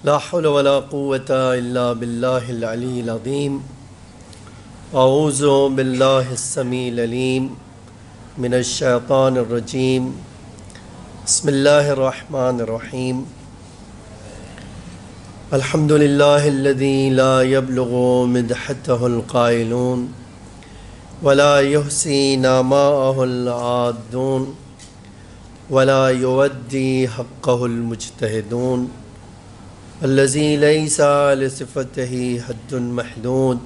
لا حول ولا قوة إلا بالله العلي العظيم. أعوذ بالله السميع العليم من الشيطان الرجيم. بسم الله الرحمن الرحيم. الحمد لله الذي لا يبلغ مدحته القائلون ولا يحصي نعماءه العادون ولا يودي حقه المجتهدون الذي ليس لصفته حد محدود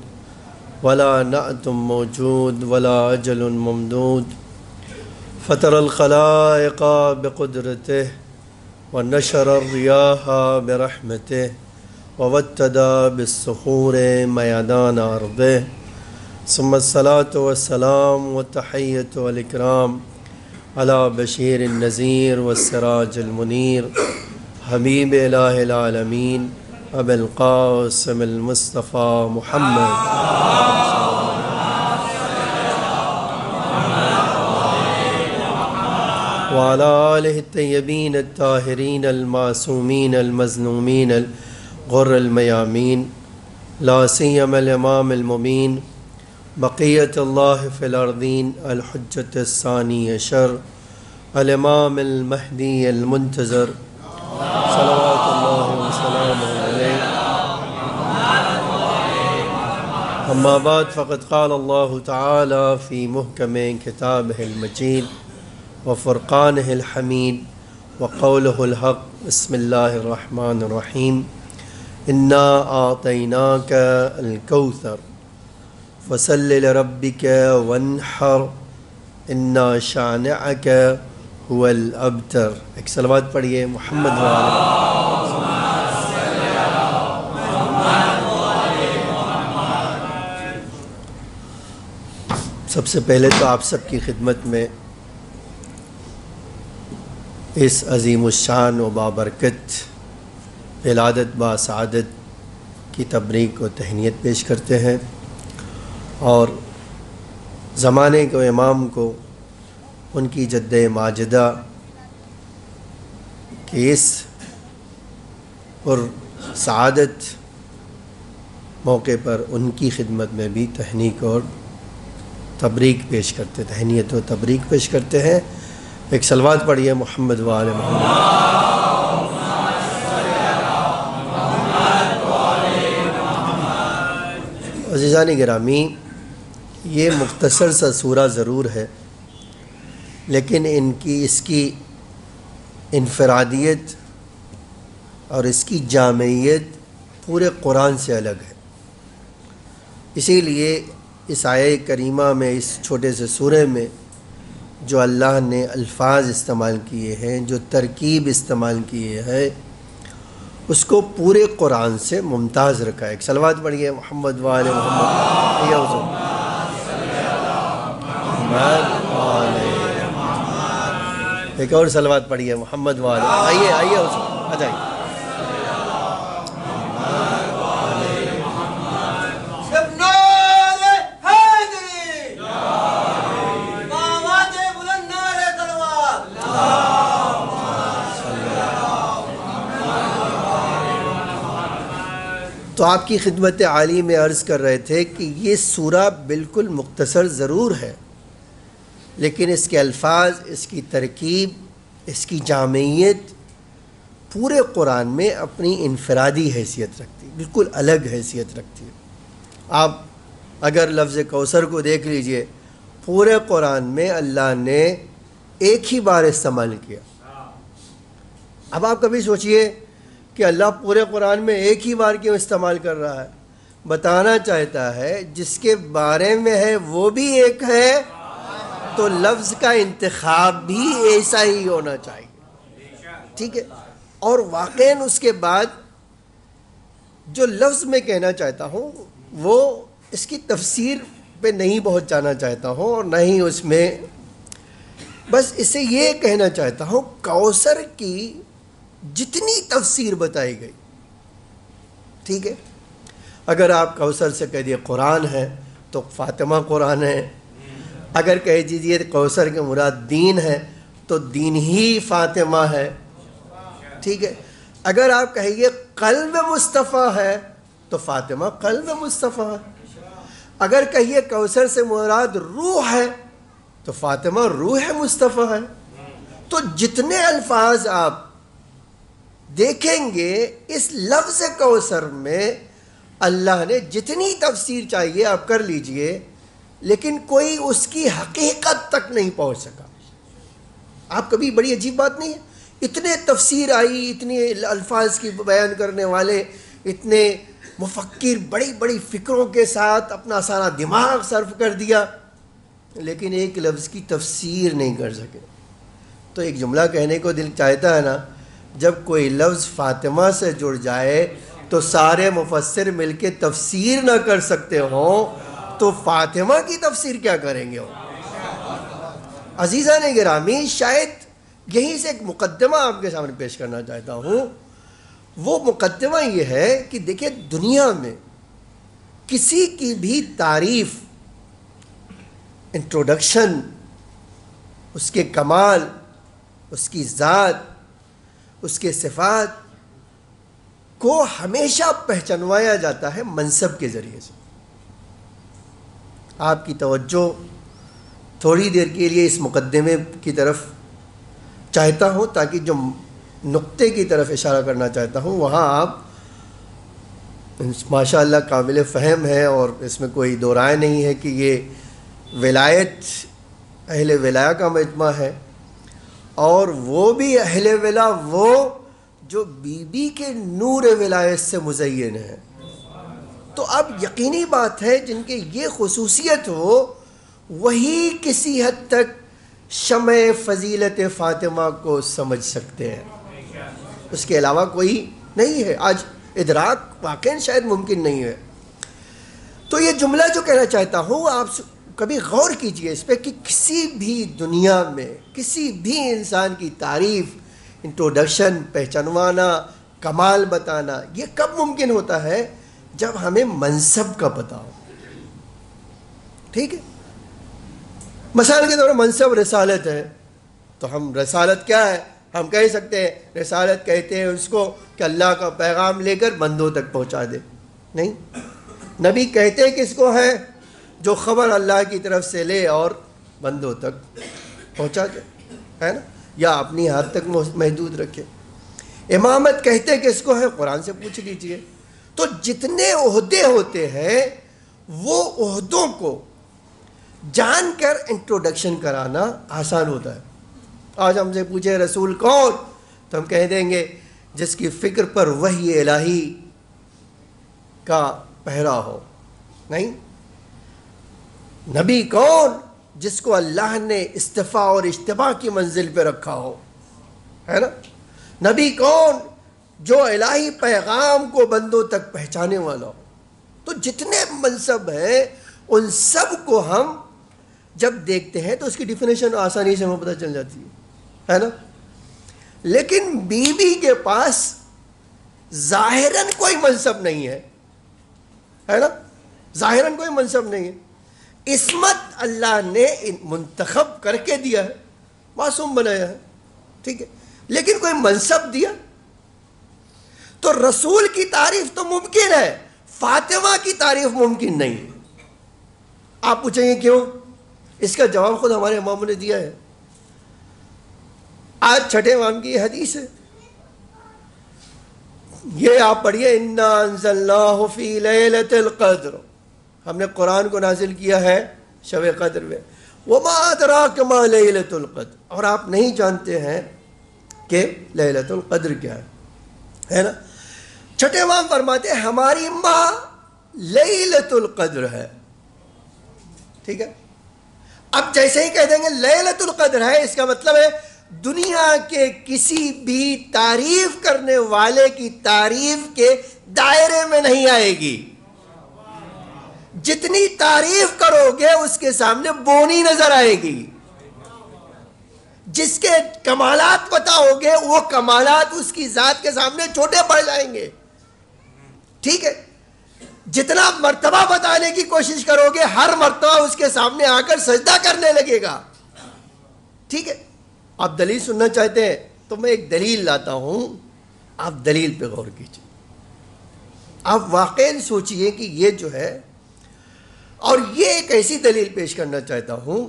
ولا نعت موجود ولا أجل ممدود فطر الخلائق بقدرته ونشر الرياح برحمته ووتد بالصخور ميدان أرضه ثم الصلاة والسلام والتحية والإكرام على بشير النذير والسراج المنير حبيب إله العالمين أبي القاسم المصطفى محمد وعلى آله الطيبين الطاهرين المعصومين المظلومين الغر الميامين لا سيما الإمام المبين بقية الله في الأرضين الحجة الثاني عشر الإمام المهدي المنتظر صلوات الله وسلامه عليه. أما بعد فقد قال الله تعالى في محكم كتابه المجيد وفرقانه الحميد وقوله الحق. بسم الله الرحمن الرحيم. إنا أعطيناك الكوثر فصل لربك وانحر إن شانئك هو الأبتر. ایک صلوات پڑھیے محمد سب سے پہلے تو آپ سب کی خدمت میں اس عظیم الشان و بابرکت ولادت با سعادت کی تبریک و تہنیت پیش کرتے ہیں اور زمانے کے امام کو ان کی جد ماجدہ کے اس اور سعادت موقع پر ان کی خدمت میں بھی تہنیت اور تبریک پیش کرتے تہنیت و تبریک پیش کرتے ہیں. ایک صلوات پڑھیے محمد و آل محمد. عزیزان گرامی، یہ مختصر سا سورہ ضرور ہے لیکن اس کی انفرادیت اور اس کی جامعیت پورے قرآن سے الگ ہے. اسی لیے اس آیہ کریمہ میں اس چھوٹے سے سورہ میں جو اللہ نے الفاظ استعمال کیے ہیں، جو ترکیب استعمال کیے ہیں، اس کو پورے قرآن سے ممتاز رکھا ہے. ایک صلوات پڑھیے محمد و آل محمد. ایک اور صلوات پڑھیے محمد و آل. آئیے آ جائیے. تو آپ کی خدمت عالی میں عرض کر رہے تھے کہ یہ سورہ بالکل مختصر ضرور ہے لیکن اس کے الفاظ، اس کی ترکیب، اس کی جامعیت پورے قرآن میں اپنی انفرادی حیثیت رکھتی ہے، بالکل الگ حیثیت رکھتی ہے. آپ اگر لفظ کوثر کو دیکھ لیجئے، پورے قرآن میں اللہ نے ایک ہی بار استعمال کیا. اب آپ کبھی سوچئے کہ اللہ پورے قرآن میں ایک ہی بار کیوں استعمال کر رہا ہے؟ بتانا چاہتا ہے جس کے بارے میں ہے وہ بھی ایک ہے تو لفظ کا انتخاب بھی ایسا ہی ہونا چاہیے. ٹھیک ہے؟ اور واقعاً اس کے بعد جو لفظ میں کہنا چاہتا ہوں وہ اس کی تفسیر پہ نہیں بہت جانا چاہتا ہوں اور نہ ہی اس میں، بس اسے یہ کہنا چاہتا ہوں کوثر کی جتنی تفسیر بتائی گئی، ٹھیک ہے، اگر آپ کوثر سے کہہ دیے قرآن ہے تو فاطمہ قرآن ہے، اگر کہہ دیجیے کوثر کے مراد دین ہے تو دین ہی فاطمہ ہے. ٹھیک ہے، اگر آپ کہیے قلب مصطفیٰ ہے تو فاطمہ قلب مصطفیٰ ہے. اگر کہیے کوثر سے مراد روح ہے تو فاطمہ روح مصطفیٰ ہے. تو جتنے الفاظ آپ دیکھیں گے اس لفظ کوثر میں اللہ نے جتنی تفسیر چاہیے آپ کر لیجئے، لیکن کوئی اس کی حقیقت تک نہیں پہنچ سکا. آپ کبھی، بڑی عجیب بات نہیں ہے، اتنے تفسیر آئی، اتنے الفاظ کی بیان کرنے والے، اتنے مفکر بڑی بڑی فکروں کے ساتھ اپنا سارا دماغ صرف کر دیا، لیکن ایک لفظ کی تفسیر نہیں کر سکے. تو ایک جملہ کہنے کو دل چاہتا ہے نا، جب کوئی لفظ فاطمہ سے جڑ جائے تو سارے مفسر مل کے تفسیر نہ کر سکتے ہوں تو فاطمہ کی تفسیر کیا کریں گے؟ عزیزان گرامی، شاید یہیں سے ایک مقدمہ آپ کے سامنے پیش کرنا چاہتا ہوں. وہ مقدمہ یہ ہے کہ دیکھیں، دنیا میں کسی کی بھی تعریف، انٹروڈکشن، اس کے کمال، اس کی ذات، اس کے صفات کو ہمیشہ پہچانوایا جاتا ہے منصب کے ذریعے سے. آپ کی توجہ تھوڑی دیر کے لیے اس مقدمے کی طرف چاہتا ہوں، تاکہ جو نقطے کی طرف اشارہ کرنا چاہتا ہوں وہاں آپ ماشاء اللہ قابل فہم ہے، اور اس میں کوئی دو رائے نہیں ہے کہ یہ ولایت، اہل ولا کا مجمع ہے، اور وہ بھی اہل ولا وہ جو بی بی کے نور ولایت سے مزین ہے. تو اب یقینی بات ہے جن کے یہ خصوصیت ہو وہی کسی حد تک شمع فضیلت فاطمہ کو سمجھ سکتے ہیں، اس کے علاوہ کوئی نہیں ہے. آج ادراک واقعاً شاید ممکن نہیں ہے. تو یہ جملہ جو کہنا چاہتا ہوں، آپ کبھی غور کیجئے اس پہ کہ کسی بھی دنیا میں کسی بھی انسان کی تعریف، انٹروڈکشن، پہچانوانا، کمال بتانا، یہ کب ممکن ہوتا ہے؟ جب ہمیں منصب کا پتہ ہو. ٹھیک ہے، مثال کے طور پر منصب رسالت ہے، تو ہم رسالت کیا ہے ہم کہہ سکتے ہیں، رسالت کہتے ہیں اس کو کہ اللہ کا پیغام لے کر بندوں تک پہنچا دے. نہیں، نبی کہتے کس کو ہے؟ جو خبر اللہ کی طرف سے لے اور بندوں تک پہنچا دے، ہے نا، یا اپنی ہاتھ تک محدود رکھے. امامت کہتے کس کو ہے؟ قرآن سے پوچھ لیجئے. تو جتنے عہدے ہوتے ہیں وہ عہدوں کو جان کر انٹروڈکشن کرانا آسان ہوتا ہے. آج ہم سے پوچھے رسول کون، تو ہم کہہ دیں گے جس کی فکر پر وحی الہی کا پہرا ہو. نہیں، نبی کون؟ جس کو اللہ نے اصطفاء اور اجتباء کی منزل پہ رکھا ہو، ہے نا. نبی کون؟ جو الہی پیغام کو بندوں تک پہنچانے والا ہو. تو جتنے منصب ہیں ان سب کو ہم جب دیکھتے ہیں تو اس کی ڈیفینیشن آسانی سے ہمیں پتہ چل جاتی ہے نا. لیکن بی بی کے پاس ظاہراً کوئی منصب نہیں ہے نا، ظاہراً کوئی منصب نہیں ہے. عصمت اللہ نے منتخب کر کے دیا ہے، معصوم بنایا ہے، ٹھیک ہے، لیکن کوئی منصب دیا. تو رسول کی تعریف تو ممکن ہے، فاطمہ کی تعریف ممکن نہیں ہے. آپ پوچھیں گے کیوں؟ اس کا جواب خود ہمارے اماموں نے دیا ہے. آج چھٹے امام کی حدیث ہے، یہ آپ پڑھیے، انا انزلناہ فی لیلۃ القدر، ہم نے قرآن کو نازل کیا ہے شب قدر میں. وما ادراک ما لیلۃ القدر، اور آپ نہیں جانتے ہیں کہ لیلۃ القدر کیا ہے نا. چھٹے امام فرماتے ہیں ہماری ماں لیلۃ القدر ہے. ٹھیک ہے، اب جیسے ہی کہہ دیں گے لیلۃ القدر ہے، اس کا مطلب ہے دنیا کے کسی بھی تعریف کرنے والے کی تعریف کے دائرے میں نہیں آئے گی. جتنی تعریف کرو گے اس کے سامنے بونی نظر آئے گی. جس کے کمالات بتاؤ گے وہ کمالات اس کی ذات کے سامنے چھوٹے پڑ جائیں گے. ٹھیک ہے، جتنا مرتبہ بتانے کی کوشش کرو گے ہر مرتبہ اس کے سامنے آ کر سجدہ کرنے لگے گا. ٹھیک ہے، آپ دلیل سننا چاہتے ہیں تو میں ایک دلیل لاتا ہوں آپ دلیل پہ غور کیجیے، آپ واقعی سوچئے کہ یہ جو ہے، اور یہ ایک ایسی دلیل پیش کرنا چاہتا ہوں،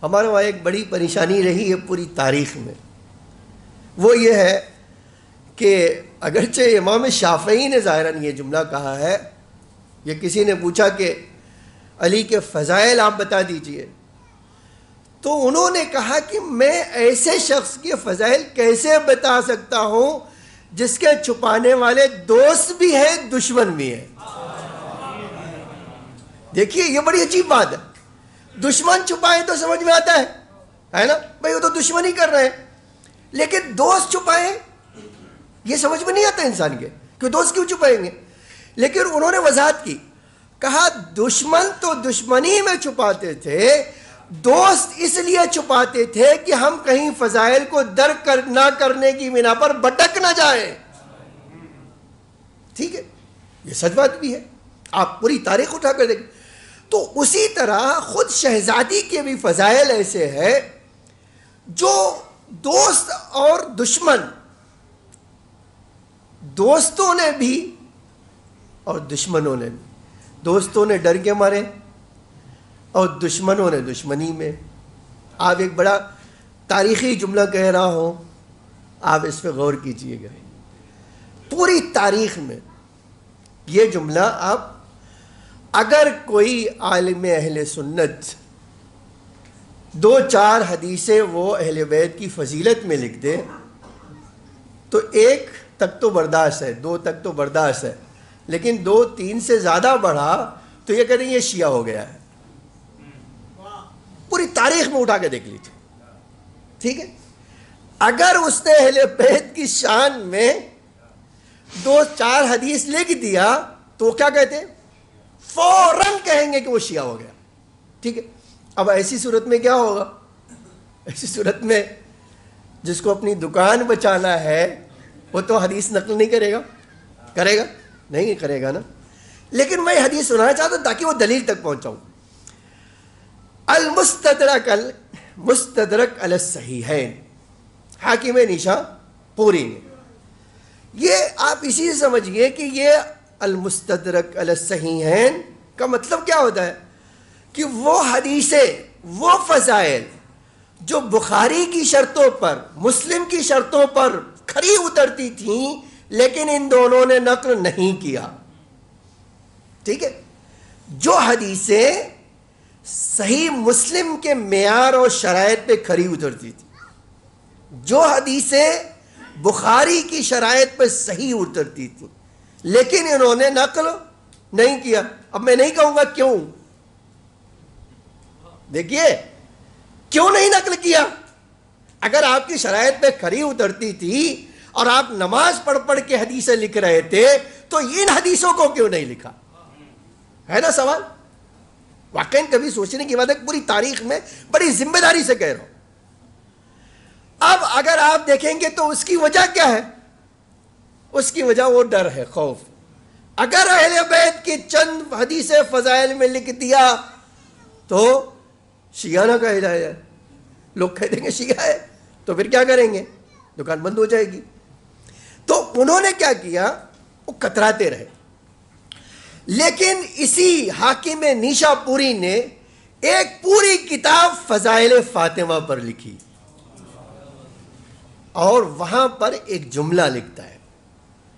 ہمارے وہاں ایک بڑی پریشانی رہی ہے پوری تاریخ میں، وہ یہ ہے کہ اگرچہ امام شافعی نے ظاہراً یہ جملہ کہا ہے، یہ کسی نے پوچھا کہ علی کے فضائل آپ بتا دیجئے، تو انہوں نے کہا کہ میں ایسے شخص کے فضائل کیسے بتا سکتا ہوں جس کے چھپانے والے دوست بھی ہیں دشمن بھی ہیں۔ دیکھیے یہ بڑی عجیب بات ہے، دشمن چھپائیں تو سمجھ میں آتا ہے نا، بھئی وہ تو دشمن ہی کر رہے ہیں، لیکن دوست چھپائیں یہ سمجھ میں نہیں آتا انسان کے کہ دوست کیوں چھپائیں گے، لیکن انہوں نے وضاحت کی، کہا دشمن تو دشمنی میں چھپاتے تھے، دوست اس لیے چھپاتے تھے کہ ہم کہیں فضائل کو درک نہ کرنے کی بنا پر بھٹک نہ جائیں۔ ٹھیک ہے، یہ سچ بات بھی ہے، آپ پوری تاریخ اٹھا کر دیکھیں۔ تو اسی طرح خود شہزادی کے بھی فضائل ایسے ہیں جو دوست اور دشمن، دوستوں نے بھی اور دشمنوں نے بھی، دوستوں نے ڈر کے مارے اور دشمنوں نے دشمنی میں۔ آپ ایک بڑا تاریخی جملہ کہہ رہا ہوں، آپ اس پہ غور کیجئے گا، پوری تاریخ میں یہ جملہ آپ اگر کوئی عالم اہل سنت 2-4 حدیثیں وہ اہل بیت کی فضیلت میں لکھ دے تو 1 تک تو برداشت ہے، 2 تک تو برداشت ہے، لیکن 2-3 سے زیادہ بڑھا تو یہ کہتے ہیں یہ شیعہ ہو گیا ہے۔ پوری تاریخ میں اٹھا کے دیکھ لیجیے، ٹھیک ہے، اگر اس نے اہل بیت کی شان میں 2-4 حدیث لکھ دیا تو کیا کہتے ہیں؟ فوراً کہیں گے کہ وہ شیعہ ہو گیا۔ ٹھیک ہے، اب ایسی صورت میں کیا ہوگا؟ ایسی صورت میں جس کو اپنی دکان بچانا ہے وہ تو حدیث نقل نہیں کرے گا، کرے گا؟ نہیں کرے گا نا۔ لیکن میں حدیث سنانا چاہتا ہوں تاکہ وہ دلیل تک پہنچاؤں۔ المستدرک علی الصحیحین، حاکم نیشا پوری نے، یہ آپ اسی سے سمجھئے کہ یہ المستدرک علی الصحیحین کا مطلب کیا ہوتا ہے کہ وہ حدیثیں، وہ فضائل جو بخاری کی شرطوں پر، مسلم کی شرطوں پر کھری اترتی تھیں لیکن ان دونوں نے نقل نہیں کیا۔ ٹھیک ہے، جو حدیثیں صحیح مسلم کے معیار اور شرائط پہ کھری اترتی تھی، جو حدیثیں بخاری کی شرائط پہ صحیح اترتی تھی لیکن انہوں نے نقل نہیں کیا۔ اب میں نہیں کہوں گا کیوں، دیکھیے کیوں نہیں نقل کیا۔ اگر آپ کی شرائط پہ کھری اترتی تھی اور آپ نماز پڑھ پڑھ کے حدیثیں لکھ رہے تھے تو ان حدیثوں کو کیوں نہیں لکھا؟ ہے نا سوال؟ واقعی کبھی سوچنے کی بات ہے، پوری تاریخ میں بڑی ذمہ داری سے کہہ رہا ہوں۔ اب اگر آپ دیکھیں گے تو اس کی وجہ کیا ہے؟ اس کی وجہ وہ ڈر ہے، خوف۔ اگر اہل بیت کی چند حدیثیں فضائل میں لکھ دیا تو شیعہ نہ کہا جائے، لوگ کہہ دیں گے شیعہ ہے، تو پھر کیا کریں گے؟ دکان بند ہو جائے گی۔ تو انہوں نے کیا کیا؟ وہ کتراتے رہے، لیکن اسی حاکم نیشا پوری نے ایک پوری کتاب فضائل فاطمہ پر لکھی، اور وہاں پر ایک جملہ لکھتا ہے،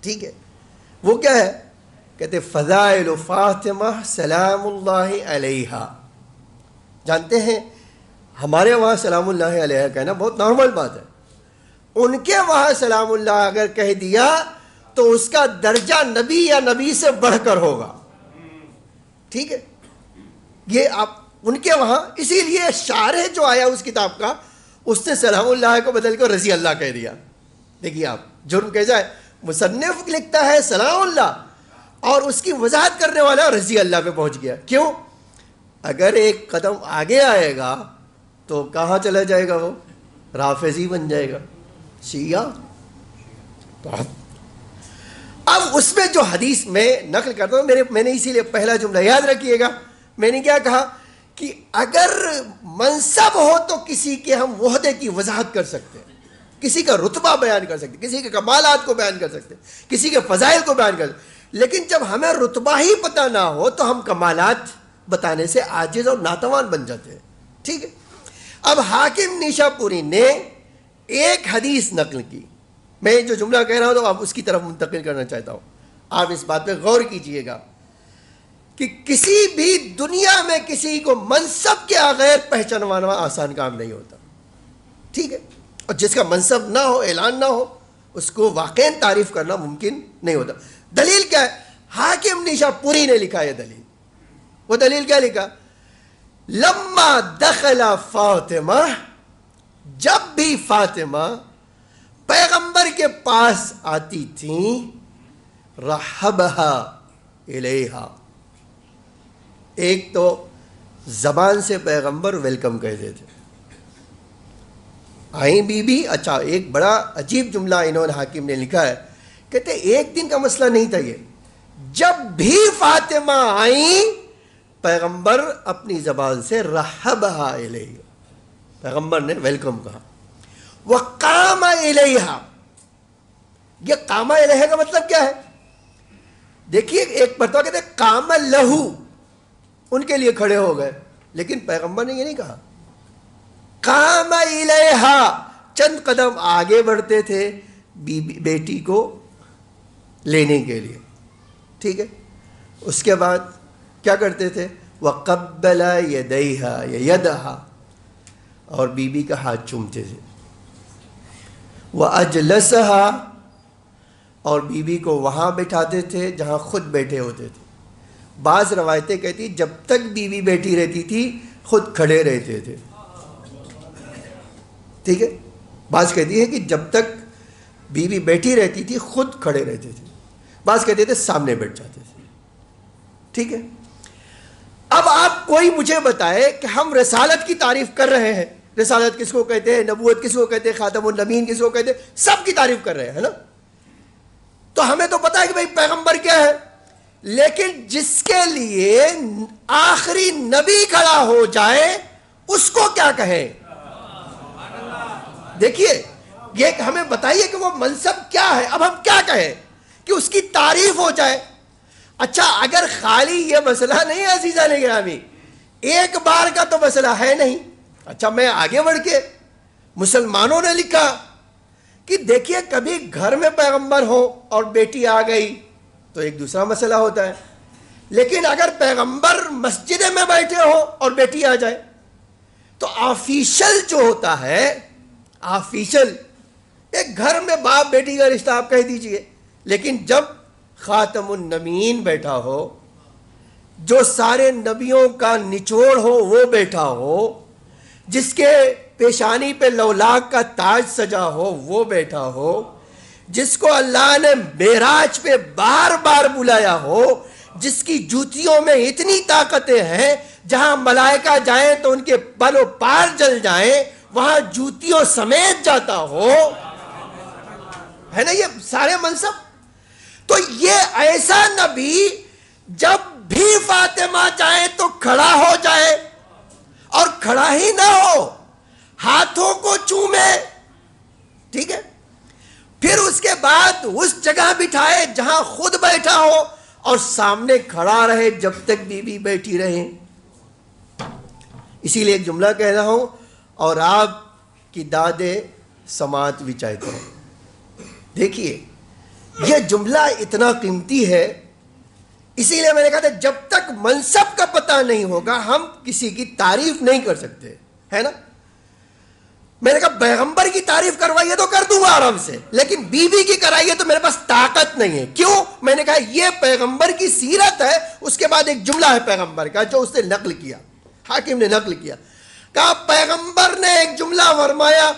ٹھیک ہے، وہ کیا ہے؟ کہتے فضائل فاطمہ سلام اللہ علیہا۔ جانتے ہیں ہمارے وہاں سلام اللہ علیہ کہنا بہت نارمل بات ہے، ان کے وہاں سلام اللہ اگر کہہ دیا تو اس کا درجہ نبی یا نبی سے بڑھ کر ہوگا۔ ٹھیک ہے، یہ آپ ان کے وہاں، اسی لیے شارح جو آیا اس کتاب کا اس نے سلام اللہ کو بدل کر رضی اللہ کہہ دیا۔ دیکھیے آپ جرم کیسا ہے، مصنف لکھتا ہے سلام اللہ اور اس کی وضاحت کرنے والا رضی اللہ پہ پہنچ گیا۔ کیوں؟ اگر ایک قدم آگے آئے گا تو کہاں چلا جائے گا؟ وہ رافضی بن جائے گا، شیعہ۔ تو اب اس میں جو حدیث میں نقل کرتا ہوں، میں نے اسی لیے پہلا جملہ یاد رکھیے گا، میں نے کیا کہا کہ اگر منصب ہو تو کسی کے ہم وحدے کی وضاحت کر سکتے ہیں، کسی کا رتبہ بیان کر سکتے، کسی کے کمالات کو بیان کر سکتے، کسی کے فضائل کو بیان کر سکتے، لیکن جب ہمیں رتبہ ہی پتہ نہ ہو تو ہم کمالات بتانے سے عاجز اور ناتوان بن جاتے ہیں. ٹھیک ہے. اب حاکم نیشا پوری نے ایک حدیث نقل کی. میں جو جملہ کہہ رہا ہوں تو آپ اس کی طرف منتقل کرنا چاہتا ہوں. آپ اس بات پہ غور کیجئے گا کہ کسی بھی دنیا میں کسی کو منصب کے بغیر پہچانوانا آسان کام نہیں ہوتا. ٹھیک ہے. اور جس کا منصب نہ ہو، اعلان نہ ہو، اس کو واقعی تعریف کرنا ممکن نہیں ہوتا. دلیل کیا ہے؟ حاکم نیشا پوری نے لکھا ہے دلیل. وہ دلیل کیا لکھا؟ لما دخل فاطمہ، جب بھی فاطمہ پیغمبر کے پاس آتی تھیں، رحبہا الیہا، ایک تو زبان سے پیغمبر ویلکم کہتے تھے. آئیں بی بی. اچھا، ایک بڑا عجیب جملہ انہوں نے حاکم نے لکھا ہے. کہتے ایک دن کا مسئلہ نہیں تھا یہ، جب بھی فاطمہ آئیں پیغمبر اپنی زبان سے رحبہا الیہا، پیغمبر نے ویلکم کہا. وقام الیہا، یہ قام الیہا کا مطلب کیا ہے؟ دیکھیے، ایک مرتبہ کہتے ہیں قام لہو، ان کے لیے کھڑے ہو گئے، لیکن پیغمبر نے یہ نہیں کہا. قام الیہا، چند قدم آگے بڑھتے تھے بیٹی کو لینے کے لیے. ٹھیک ہے. اس کے بعد کیا کرتے تھے؟ وقبل یدیہا یا یدہا، اور بی بی کا ہاتھ چومتے تھے. واجلسہا، اور بی بی کو وہاں بٹھاتے تھے جہاں خود بیٹھے ہوتے تھے. بعض روایتیں کہتی جب تک بی بی بیٹھی رہتی تھی خود کھڑے رہتے تھے. ٹھیک ہے. بعض کہتی ہے کہ جب تک بی بی بیٹھی رہتی تھی خود کھڑے رہتے تھے. بعض کہتے تھے سامنے بیٹھ جاتے تھے. ٹھیک ہے. اب آپ کوئی مجھے بتائے کہ ہم رسالت کی تعریف کر رہے ہیں. رسالت کس کو کہتے ہیں؟ نبوت کس کو کہتے ہیں؟ خاتم النبیین کس کو کہتے ہیں؟ سب کی تعریف کر رہے ہیں نا. تو ہمیں تو پتا ہے کہ بھائی پیغمبر کیا ہے، لیکن جس کے لیے آخری نبی کھڑا ہو جائے اس کو کیا کہیں؟ دیکھیے، یہ ہمیں بتائیے کہ وہ منصب کیا ہے. اب ہم کیا کہیں کہ اس کی تعریف ہو جائے؟ اچھا، اگر خالی یہ مسئلہ نہیں ہے عزیزان گرامی، ایک بار کا تو مسئلہ ہے نہیں. اچھا، میں آگے بڑھ کے، مسلمانوں نے لکھا کہ دیکھیے کبھی گھر میں پیغمبر ہو اور بیٹی آ گئی تو ایک دوسرا مسئلہ ہوتا ہے، لیکن اگر پیغمبر مسجد میں بیٹھے ہو اور بیٹی آ جائے تو آفیشل جو ہوتا ہے، آفیشل ایک گھر میں باپ بیٹی کا رشتہ آپ کہہ دیجئے، لیکن جب خاتم النبیین بیٹھا ہو، جو سارے نبیوں کا نچوڑ ہو وہ بیٹھا ہو، جس کے پیشانی پہ لولاک کا تاج سجا ہو وہ بیٹھا ہو، جس کو اللہ نے معراج پہ بار بار بلایا ہو، جس کی جوتیوں میں اتنی طاقتیں ہیں جہاں ملائکہ جائیں تو ان کے بل و پار جل جائیں، وہاں جوتیوں سمیت جاتا ہو، ہے نا یہ سارے منصب. تو یہ ایسا نبی جب بھی فاطمہ چاہے تو کھڑا ہو جائے، اور کھڑا ہی نہ ہو، ہاتھوں کو چومے. ٹھیک ہے. پھر اس کے بعد اس جگہ بٹھائے جہاں خود بیٹھا ہو، اور سامنے کھڑا رہے جب تک بی بی بیٹھی رہے. اسی لیے ایک جملہ کہہ رہا ہوں، اور آپ کی دادے سماعت بھی چاہتے ہیں. دیکھیے، یہ جملہ اتنا قیمتی ہے، اسی لیے میں نے کہا تھا جب تک منصب کا پتہ نہیں ہوگا ہم کسی کی تعریف نہیں کر سکتے، ہے نا. میں نے کہا پیغمبر کی تعریف کروائیے تو کر دوں گا آرام سے، لیکن بی بی کی کرائیے تو میرے پاس طاقت نہیں ہے. کیوں؟ میں نے کہا یہ پیغمبر کی سیرت ہے. اس کے بعد ایک جملہ ہے پیغمبر کا جو اس نے نقل کیا، حاکم نے نقل کیا. کہا پیغمبر نے ایک جملہ فرمایا،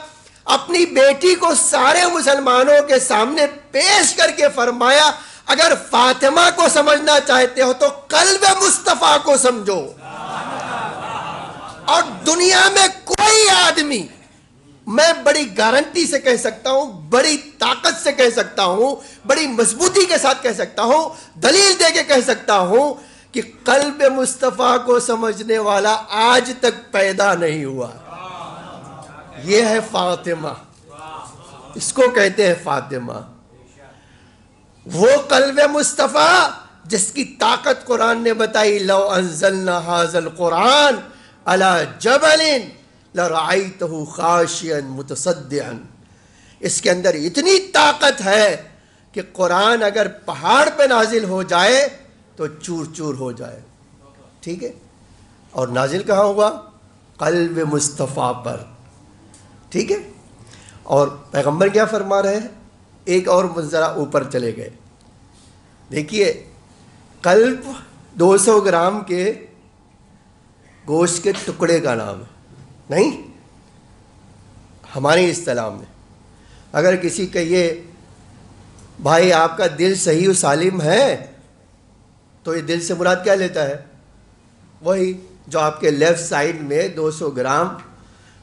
اپنی بیٹی کو سارے مسلمانوں کے سامنے پیش کر کے فرمایا، اگر فاطمہ کو سمجھنا چاہتے ہو تو قلب مصطفیٰ کو سمجھو. اور دنیا میں کوئی آدمی، میں بڑی گارنٹی سے کہہ سکتا ہوں، بڑی طاقت سے کہہ سکتا ہوں، بڑی مضبوطی کے ساتھ کہہ سکتا ہوں، دلیل دے کے کہہ سکتا ہوں کہ قلب مصطفیٰ کو سمجھنے والا آج تک پیدا نہیں ہوا. یہ ہے فاطمہ. اس کو کہتے ہیں فاطمہ، وہ قلب مصطفیٰ جس کی طاقت قرآن نے بتائی، لو انزلنا ھذا القرآن علی جبل لرأیتہ خاشعا متصدعا، اس کے اندر اتنی طاقت ہے کہ قرآن اگر پہاڑ پہ نازل ہو جائے تو چور چور ہو جائے. ٹھیک ہے، اور نازل کہاں ہوا؟ قلب مصطفیٰ پر. ٹھیک ہے، اور پیغمبر کیا فرما رہے ہیں؟ ایک اور ذرا اوپر چلے گئے. دیکھیے، قلب 200 گرام کے گوشت کے ٹکڑے کا نام ہے، نہیں ہماری اصطلاح میں. اگر کسی کہیے بھائی آپ کا دل صحیح و سالم ہے تو یہ دل سے مراد کیا لیتا ہے؟ وہی جو آپ کے لیفٹ سائڈ میں 200 گرام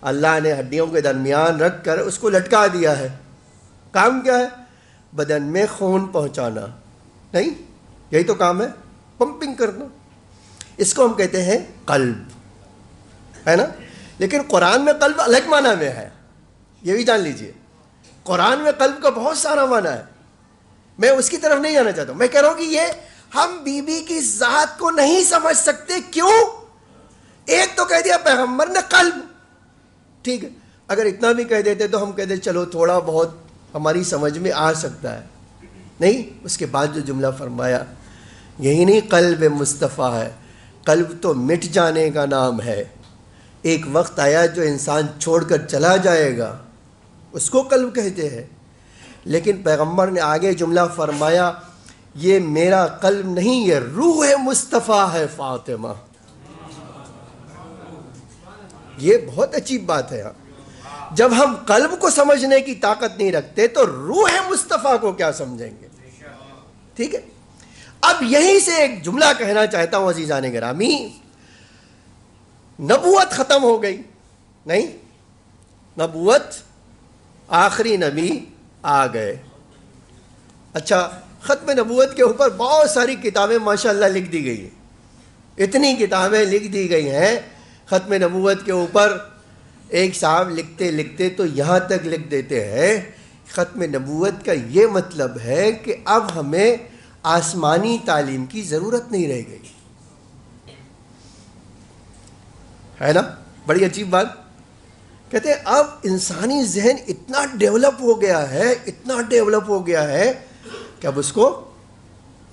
اللہ نے ہڈیوں کے درمیان رکھ کر اس کو لٹکا دیا ہے. کام کیا ہے؟ بدن میں خون پہنچانا، نہیں یہی تو کام ہے، پمپنگ کرنا. اس کو ہم کہتے ہیں قلب، ہے نا. لیکن قرآن میں قلب الگ معنی میں ہے، یہ بھی جان لیجئے. قرآن میں قلب کا بہت سارا معنی ہے، میں اس کی طرف نہیں جانا چاہتا ہوں. میں کہہ رہا ہوں کہ یہ ہم بی بی کی ذات کو نہیں سمجھ سکتے. کیوں؟ ایک تو کہہ دیا پیغمبر نے قلب، ٹھیک ہے، اگر اتنا بھی کہہ دیتے تو ہم کہتے چلو تھوڑا بہت ہماری سمجھ میں آ سکتا ہے. نہیں، اس کے بعد جو جملہ فرمایا، یہی نہیں قلب مصطفیٰ ہے، قلب تو مٹ جانے کا نام ہے. ایک وقت آیا جو انسان چھوڑ کر چلا جائے گا، اس کو قلب کہتے ہیں. لیکن پیغمبر نے آگے جملہ فرمایا، یہ میرا قلب نہیں، یہ روح مصطفیٰ ہے فاطمہ. یہ بہت عجیب بات ہے. جب ہم قلب کو سمجھنے کی طاقت نہیں رکھتے تو روح مصطفیٰ کو کیا سمجھیں گے؟ ٹھیک ہے، اب یہیں سے ایک جملہ کہنا چاہتا ہوں عزیزان گرامی. نبوت ختم ہو گئی، نہیں، نبوت آخری نبی آ گئے. اچھا، ختم نبوت کے اوپر بہت ساری کتابیں ماشاءاللہ لکھ دی گئی ہیں. اتنی کتابیں لکھ دی گئی ہیں ختم نبوت کے اوپر. ایک صاحب لکھتے لکھتے تو یہاں تک لکھ دیتے ہیں، ختم نبوت کا یہ مطلب ہے کہ اب ہمیں آسمانی تعلیم کی ضرورت نہیں رہ گئی. ہے نا، بڑی عجیب بات. کہتے ہیں اب انسانی ذہن اتنا ڈیولپ ہو گیا ہے، اتنا ڈیولپ ہو گیا ہے کہ اب اس کو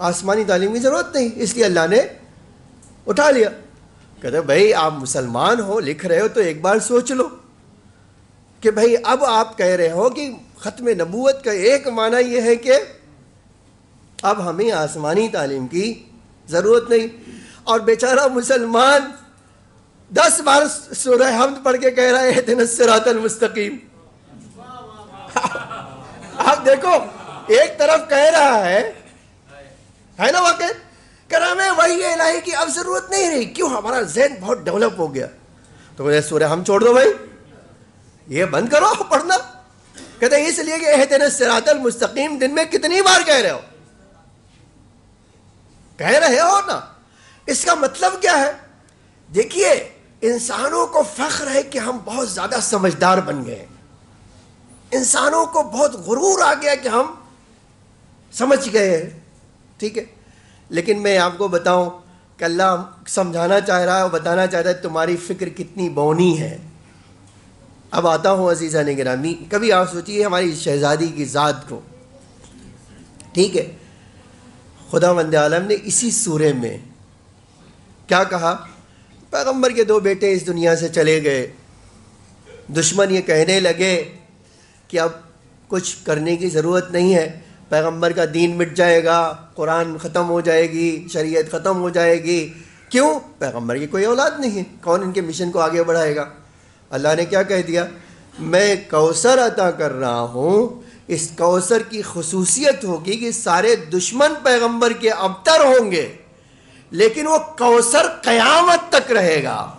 آسمانی تعلیم کی ضرورت نہیں، اس لیے اللہ نے اٹھا لیا. کہتے ہیں بھائی آپ مسلمان ہو، لکھ رہے ہو تو ایک بار سوچ لو کہ بھائی اب آپ کہہ رہے ہو کہ ختم نبوت کا ایک معنی یہ ہے کہ اب ہمیں آسمانی تعلیم کی ضرورت نہیں. اور بیچارہ مسلمان 10 بار سورہ حمد پڑھ کے کہہ رہا ہے اہدنا الصراط المستقیم. آپ دیکھو، ایک طرف کہہ رہا ہے نا واقع کرام ہے وہی الہی کی اب ضرورت نہیں رہی. کیوں؟ ہمارا ذہن بہت ڈیولپ ہو گیا. تو مجھے سورہ ہم چھوڑ دو بھائی، یہ بند کرو پڑھنا. کہتے ہیں اس لیے کہ اہدنا الصراط المستقیم دن میں کتنی بار کہہ رہے ہو نا. اس کا مطلب کیا ہے؟ دیکھیے، انسانوں کو فخر ہے کہ ہم بہت زیادہ سمجھدار بن گئے. انسانوں کو بہت غرور آ گیا کہ ہم سمجھ گئے ہیں. ٹھیک ہے، لیکن میں آپ کو بتاؤں کہ اللہ سمجھانا چاہ رہا ہے اور بتانا چاہتا ہے تمہاری فکر کتنی بونی ہے. اب آتا ہوں عزیزان گرامی، کبھی آپ سوچیے ہماری شہزادی کی ذات کو. ٹھیک ہے، خداوند عالم نے اسی سورے میں کیا کہا؟ پیغمبر کے 2 بیٹے اس دنیا سے چلے گئے. دشمن یہ کہنے لگے کہ اب کچھ کرنے کی ضرورت نہیں ہے، پیغمبر کا دین مٹ جائے گا، قرآن ختم ہو جائے گی، شریعت ختم ہو جائے گی. کیوں؟ پیغمبر کی کوئی اولاد نہیں ہے، کون ان کے مشن کو آگے بڑھائے گا؟ اللہ نے کیا کہہ دیا؟ میں کوثر عطا کر رہا ہوں. اس کوثر کی خصوصیت ہوگی کہ سارے دشمن پیغمبر کے ابتر ہوں گے، لیکن وہ کوثر قیامت تک رہے گا.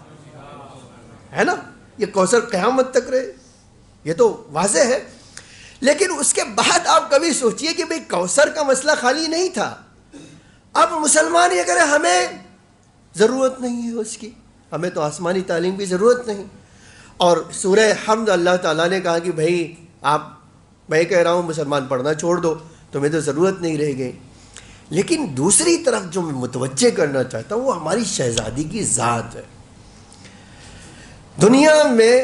ہے نا، یہ کوثر قیامت تک رہے، یہ تو واضح ہے. لیکن اس کے بعد آپ کبھی سوچئے کہ بھئی کوثر کا مسئلہ خالی نہیں تھا. اب مسلمان یہ کرے ہمیں ضرورت نہیں ہے اس کی، ہمیں تو آسمانی تعلیم کی ضرورت نہیں. اور سورہ حمد اللہ تعالیٰ نے کہا کہ بھئی آپ میں کہہ رہا ہوں مسلمان پڑھنا چھوڑ دو، تمہیں تو ضرورت نہیں رہ گئی. لیکن دوسری طرف جو میں متوجہ کرنا چاہتا ہوں وہ ہماری شہزادی کی ذات ہے. دنیا میں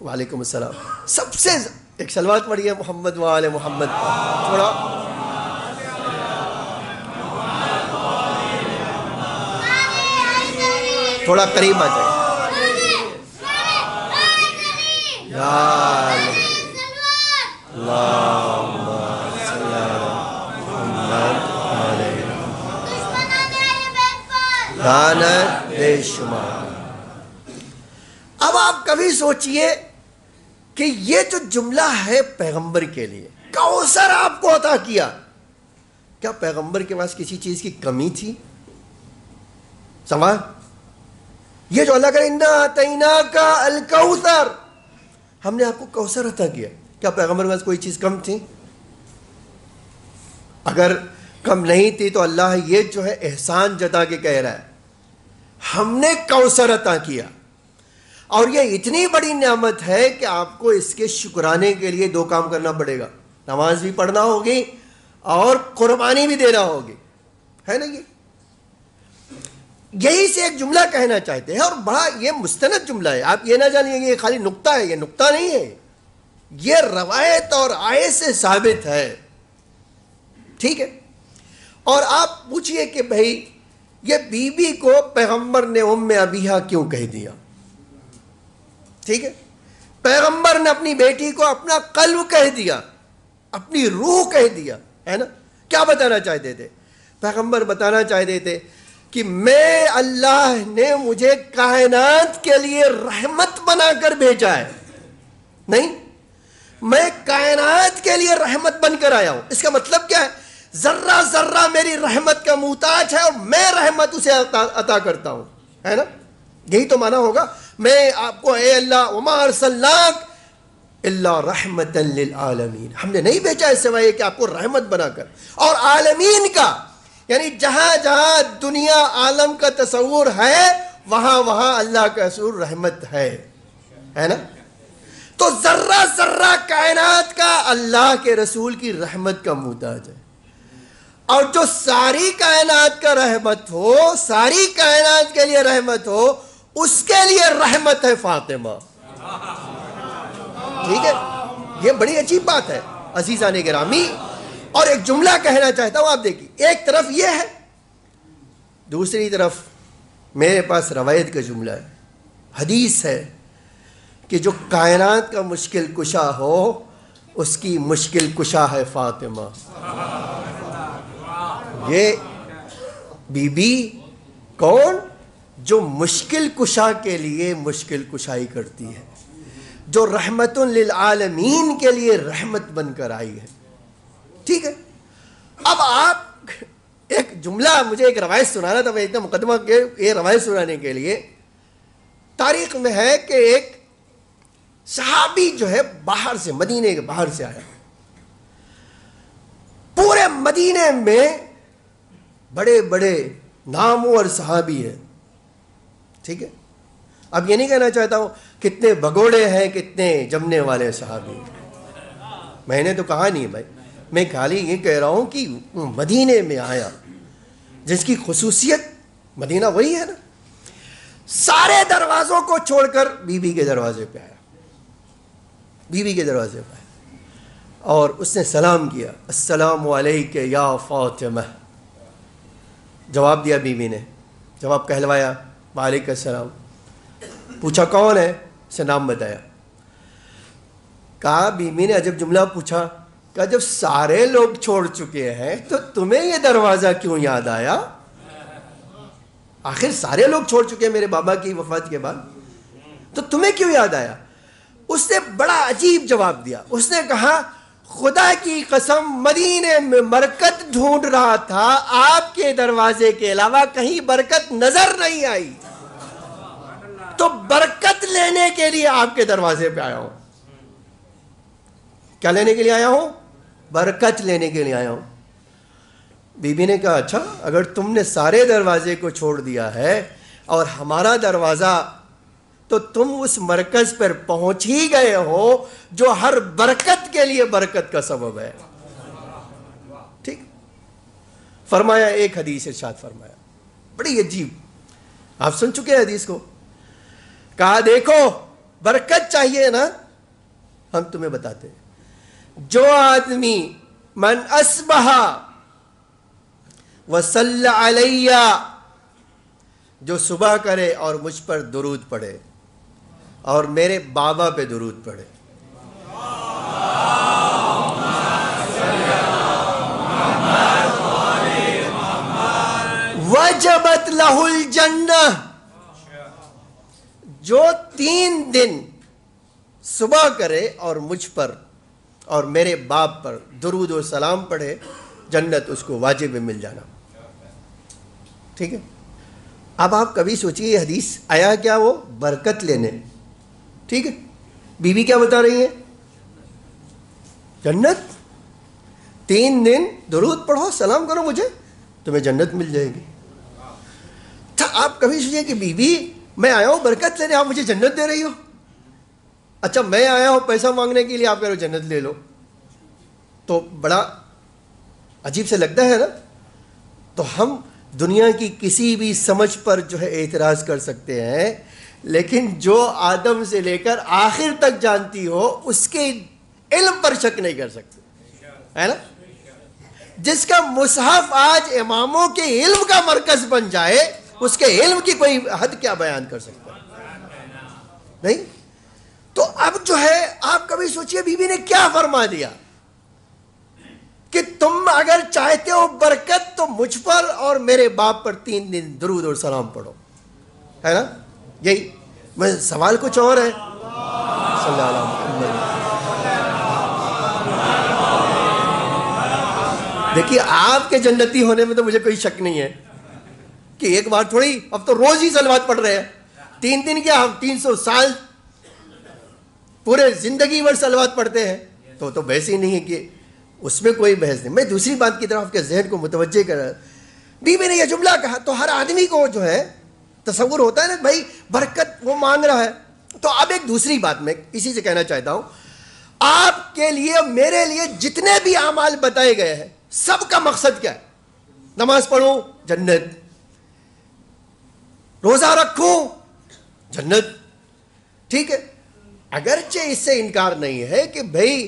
وعلیکم السلام سب سے ایک صلوات پڑھیے محمد وآل محمد. تھوڑا قریب آ جائے. بے شمار. اب آپ کبھی سوچئے کہ یہ جو جملہ ہے پیغمبر کے لیے، کوثر آپ کو عطا کیا، کیا پیغمبر کے پاس کسی چیز کی کمی تھی؟ سوال. یہ جو اللہ کا انا اعطیناک الکوثر، ہم نے آپ کو کوثر عطا کیا، کیا پیغمبر کے پاس کوئی چیز کم تھی؟ اگر کم نہیں تھی تو اللہ یہ جو ہے احسان جتا کے کہہ رہا ہے ہم نے کوثر عطا کیا، اور یہ اتنی بڑی نعمت ہے کہ آپ کو اس کے شکرانے کے لیے دو کام کرنا پڑے گا، نماز بھی پڑھنا ہوگی اور قربانی بھی دینا ہوگی، ہے نا؟ یہی سے ایک جملہ کہنا چاہتے ہیں، اور بڑا یہ مستند جملہ ہے. آپ یہ نہ جانیے کہ یہ خالی نقطہ ہے، یہ نقطہ نہیں ہے، یہ روایت اور آیت سے ثابت ہے. ٹھیک ہے. اور آپ پوچھئے کہ بھائی یہ بی بی کو پیغمبر نے ام ابیہا کیوں کہہ دیا؟ ٹھیک ہے. پیغمبر نے اپنی بیٹی کو اپنا قلب کہہ دیا، اپنی روح کہہ دیا، ہے نا؟ کیا بتانا چاہتے تھے؟ پیغمبر بتانا چاہتے تھے کہ میں اللہ نے مجھے کائنات کے لیے رحمت بنا کر بھیجا ہے. نہیں، میں کائنات کے لیے رحمت بن کر آیا ہوں. اس کا مطلب کیا ہے؟ ذرہ ذرہ میری رحمت کا محتاج ہے اور میں رحمت اسے عطا کرتا ہوں، ہے نا؟ یہی تو معنی ہوگا. میں آپ کو اے اللہ وما ارسلناک الا رحمتا للعالمین، ہم نے نہیں بھیجا اس سوائے کہ آپ کو رحمت بنا کر، اور عالمین کا یعنی جہاں جہاں دنیا عالم کا تصور ہے وہاں وہاں اللہ کا تصور رحمت ہے نا؟ تو ذرہ ذرہ کائنات کا اللہ کے رسول کی رحمت کا محتاج ہے. اور جو ساری کائنات کا رحمت ہو، ساری کائنات کے لیے رحمت ہو، اس کے لیے رحمت ہے فاطمہ. ٹھیک ہے. یہ بڑی عجیب بات ہے عزیزان گرامی. اور ایک جملہ کہنا چاہتا ہوں، آپ دیکھیے، ایک طرف یہ ہے، دوسری طرف میرے پاس روایت کا جملہ ہے، حدیث ہے کہ جو کائنات کا مشکل کشا ہو اس کی مشکل کشا ہے فاطمہ. یہ بی بی کون؟ جو مشکل کشا کے لیے مشکل کشائی کرتی ہے، جو رحمت للعالمین کے لیے رحمت بن کر آئی ہے. ٹھیک ہے. اب آپ ایک جملہ، مجھے ایک روایت سنانا تھا، میں اتنا مقدمہ کہ یہ روایت سنانے کے لیے تاریخ میں ہے کہ ایک صحابی جو ہے باہر سے، مدینے کے باہر سے آیا. پورے مدینے میں بڑے بڑے نامور صحابی ہیں. ٹھیک ہے. اب یہ نہیں کہنا چاہتا ہوں کتنے بگوڑے ہیں، کتنے جمنے والے صحابی، میں نے تو کہا نہیں بھائی، میں خالی یہ کہہ رہا ہوں کہ مدینے میں آیا جس کی خصوصیت، مدینہ وہی ہے نا، سارے دروازوں کو چھوڑ کر بی بی کے دروازے پہ آیا، بی بی کے دروازے پہ آیا اور اس نے سلام کیا، السلام علیک یا فاطمہ. جواب دیا بی بی نے، جواب کہلوایا وعلیکم السلام. پوچھا کون ہے؟ اسے نام بتایا. کہا بی بی نے عجب جملہ پوچھا، کہا جب سارے لوگ چھوڑ چکے ہیں تو تمہیں یہ دروازہ کیوں یاد آیا؟ آخر سارے لوگ چھوڑ چکے ہیں میرے بابا کی وفات کے بعد، تو تمہیں کیوں یاد آیا؟ اس نے بڑا عجیب جواب دیا. اس نے کہا خدا کی قسم مدینے میں برکت ڈھونڈ رہا تھا، آپ کے دروازے کے علاوہ کہیں برکت نظر نہیں آئی، تو برکت لینے کے لیے آپ کے دروازے پہ آیا ہوں. کیا لینے کے لیے آیا ہوں؟ برکت لینے کے لیے آیا ہوں. بی بی نے کہا اچھا، اگر تم نے سارے دروازے کو چھوڑ دیا ہے اور ہمارا دروازہ، تو تم اس مرکز پر پہنچ ہی گئے ہو جو ہر برکت امت کے لیے برکت کا سبب ہے. ٹھیک. فرمایا ایک حدیث ارشاد فرمایا بڑی عجیب, آپ سن چکے ہیں حدیث کو. کہا دیکھو برکت چاہیے نا, ہم تمہیں بتاتے ہیں. جو آدمی من اصبح وصلی علیہ, جو صبح کرے اور مجھ پر درود پڑھے اور میرے بابا پہ درود پڑھے. وجبت لہ الجنہ, جو 3 دن صبح کرے اور مجھ پر اور میرے باپ پر درود و سلام پڑھے, جنت اس کو واجب مل جانا. ٹھیک ہے. اب آپ کبھی سوچئے یہ حدیث آیا کیا, وہ برکت لینے. ٹھیک ہے. بی بی کیا بتا رہی ہیں؟ جنت. 3 دن درود پڑھو, سلام کرو مجھے, تمہیں جنت مل جائے گی. آپ کبھی سوچئے کہ بی بی میں آیا ہوں برکت لینے, آپ مجھے جنت دے رہی ہو. اچھا میں آیا ہوں پیسہ مانگنے کے لیے, آپ کہہ رہے ہو جنت لے لو. تو بڑا عجیب سے لگتا ہے نا. تو ہم دنیا کی کسی بھی سمجھ پر جو ہے اعتراض کر سکتے ہیں, لیکن جو آدم سے لے کر آخر تک جانتی ہو اس کے علم پر شک نہیں کر سکتے, ہے نا. جس کا مصحف آج اماموں کے علم کا مرکز بن جائے, اس کے علم کی کوئی حد کیا بیان کر سکتا نہیں. تو اب جو ہے آپ کبھی سوچئے بی بی نے کیا فرما دیا کہ تم اگر چاہتے ہو برکت تو مجھ پر اور میرے باپ پر 3 دن درود اور سلام پڑھو, ہے نا. یہی میں سوال کچھ اور ہے. صلی اللہ علیہ وسلم. دیکھیے آپ کے جنتی ہونے میں تو مجھے کوئی شک نہیں ہے کہ ایک بار تھوڑی, اب تو روز ہی صلوات پڑھ رہے ہیں. 3 دن کیا, ہم 300 سال پورے زندگی بھر صلوات پڑھتے ہیں. تو بحث ہی نہیں ہے کہ اس میں کوئی بحث نہیں. میں دوسری بات کی طرف آپ کے ذہن کو متوجہ کر رہا. بی بی نے یہ جملہ کہا تو ہر آدمی کو جو ہے تصور ہوتا ہے نا بھائی برکت وہ مانگ رہا ہے. تو اب ایک دوسری بات میں اسی سے کہنا چاہتا ہوں, آپ کے لیے میرے لیے جتنے بھی اعمال بتائے گئے ہیں سب کا مقصد کیا ہے؟ نماز پڑھوں جنت, روزہ رکھوں جنت. ٹھیک ہے. اگرچہ اس سے انکار نہیں ہے کہ بھائی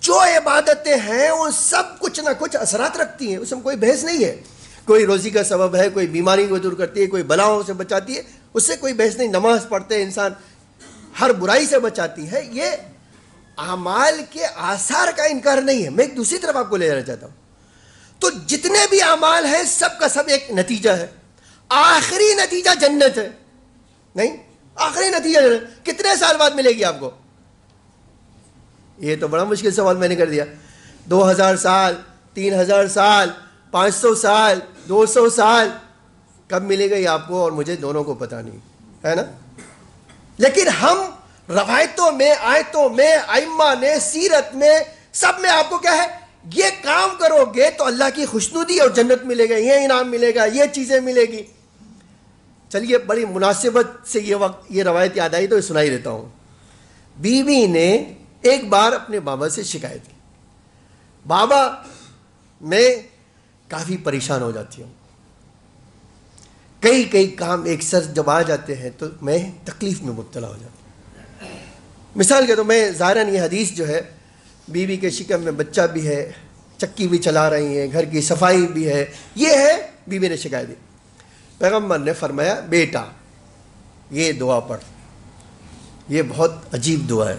جو عبادتیں ہیں وہ سب کچھ نہ کچھ اثرات رکھتی ہیں, اس میں کوئی بحث نہیں ہے. کوئی روزی کا سبب ہے, کوئی بیماری کو دور کرتی ہے, کوئی بلاؤں سے بچاتی ہے, اس سے کوئی بحث نہیں. نماز پڑھتے انسان ہر برائی سے بچاتی ہے. یہ اعمال کے آثار کا انکار نہیں ہے. میں ایک دوسری طرف آپ کو لے جانا چاہتا ہوں. تو جتنے بھی اعمال ہیں سب کا سب ایک نتیجہ ہے, آخری نتیجہ جنت ہے. نہیں, آخری نتیجہ جنت. کتنے سال بعد ملے گی آپ کو؟ یہ تو بڑا مشکل سوال میں نے کر دیا. 2000 سال, 3000 سال, 500 سال, 200 سال, کب ملے گا یہ آپ کو اور مجھے دونوں کو پتہ نہیں, ہے نا. لیکن ہم روایتوں میں, آیتوں میں, ائمہ نے, سیرت میں, سب میں آپ کو کیا ہے, یہ کام کرو گے تو اللہ کی خوشنودی اور جنت ملے گا, یہ انعام ملے گا, یہ چیزیں ملے گی. چلیے بڑی مناسبت سے یہ روایت یاد آئی تو سنائی دیتا ہوں. بی بی نے ایک بار اپنے بابا سے شکایت کی, بابا میں کافی پریشان ہو جاتی ہوں, کئی کام ایک سر جب آ جاتے ہیں تو میں تکلیف میں مبتلا ہو جاتا ہوں. مثال کے تو میں ظاہراً یہ حدیث جو ہے, بیوی کے شکم میں بچہ بھی ہے, چکی بھی چلا رہی ہیں, گھر کی صفائی بھی ہے, یہ ہے. بیوی نے شکایت دی. پیغمبر نے فرمایا بیٹا یہ دعا پڑھ, یہ بہت عجیب دعا ہے.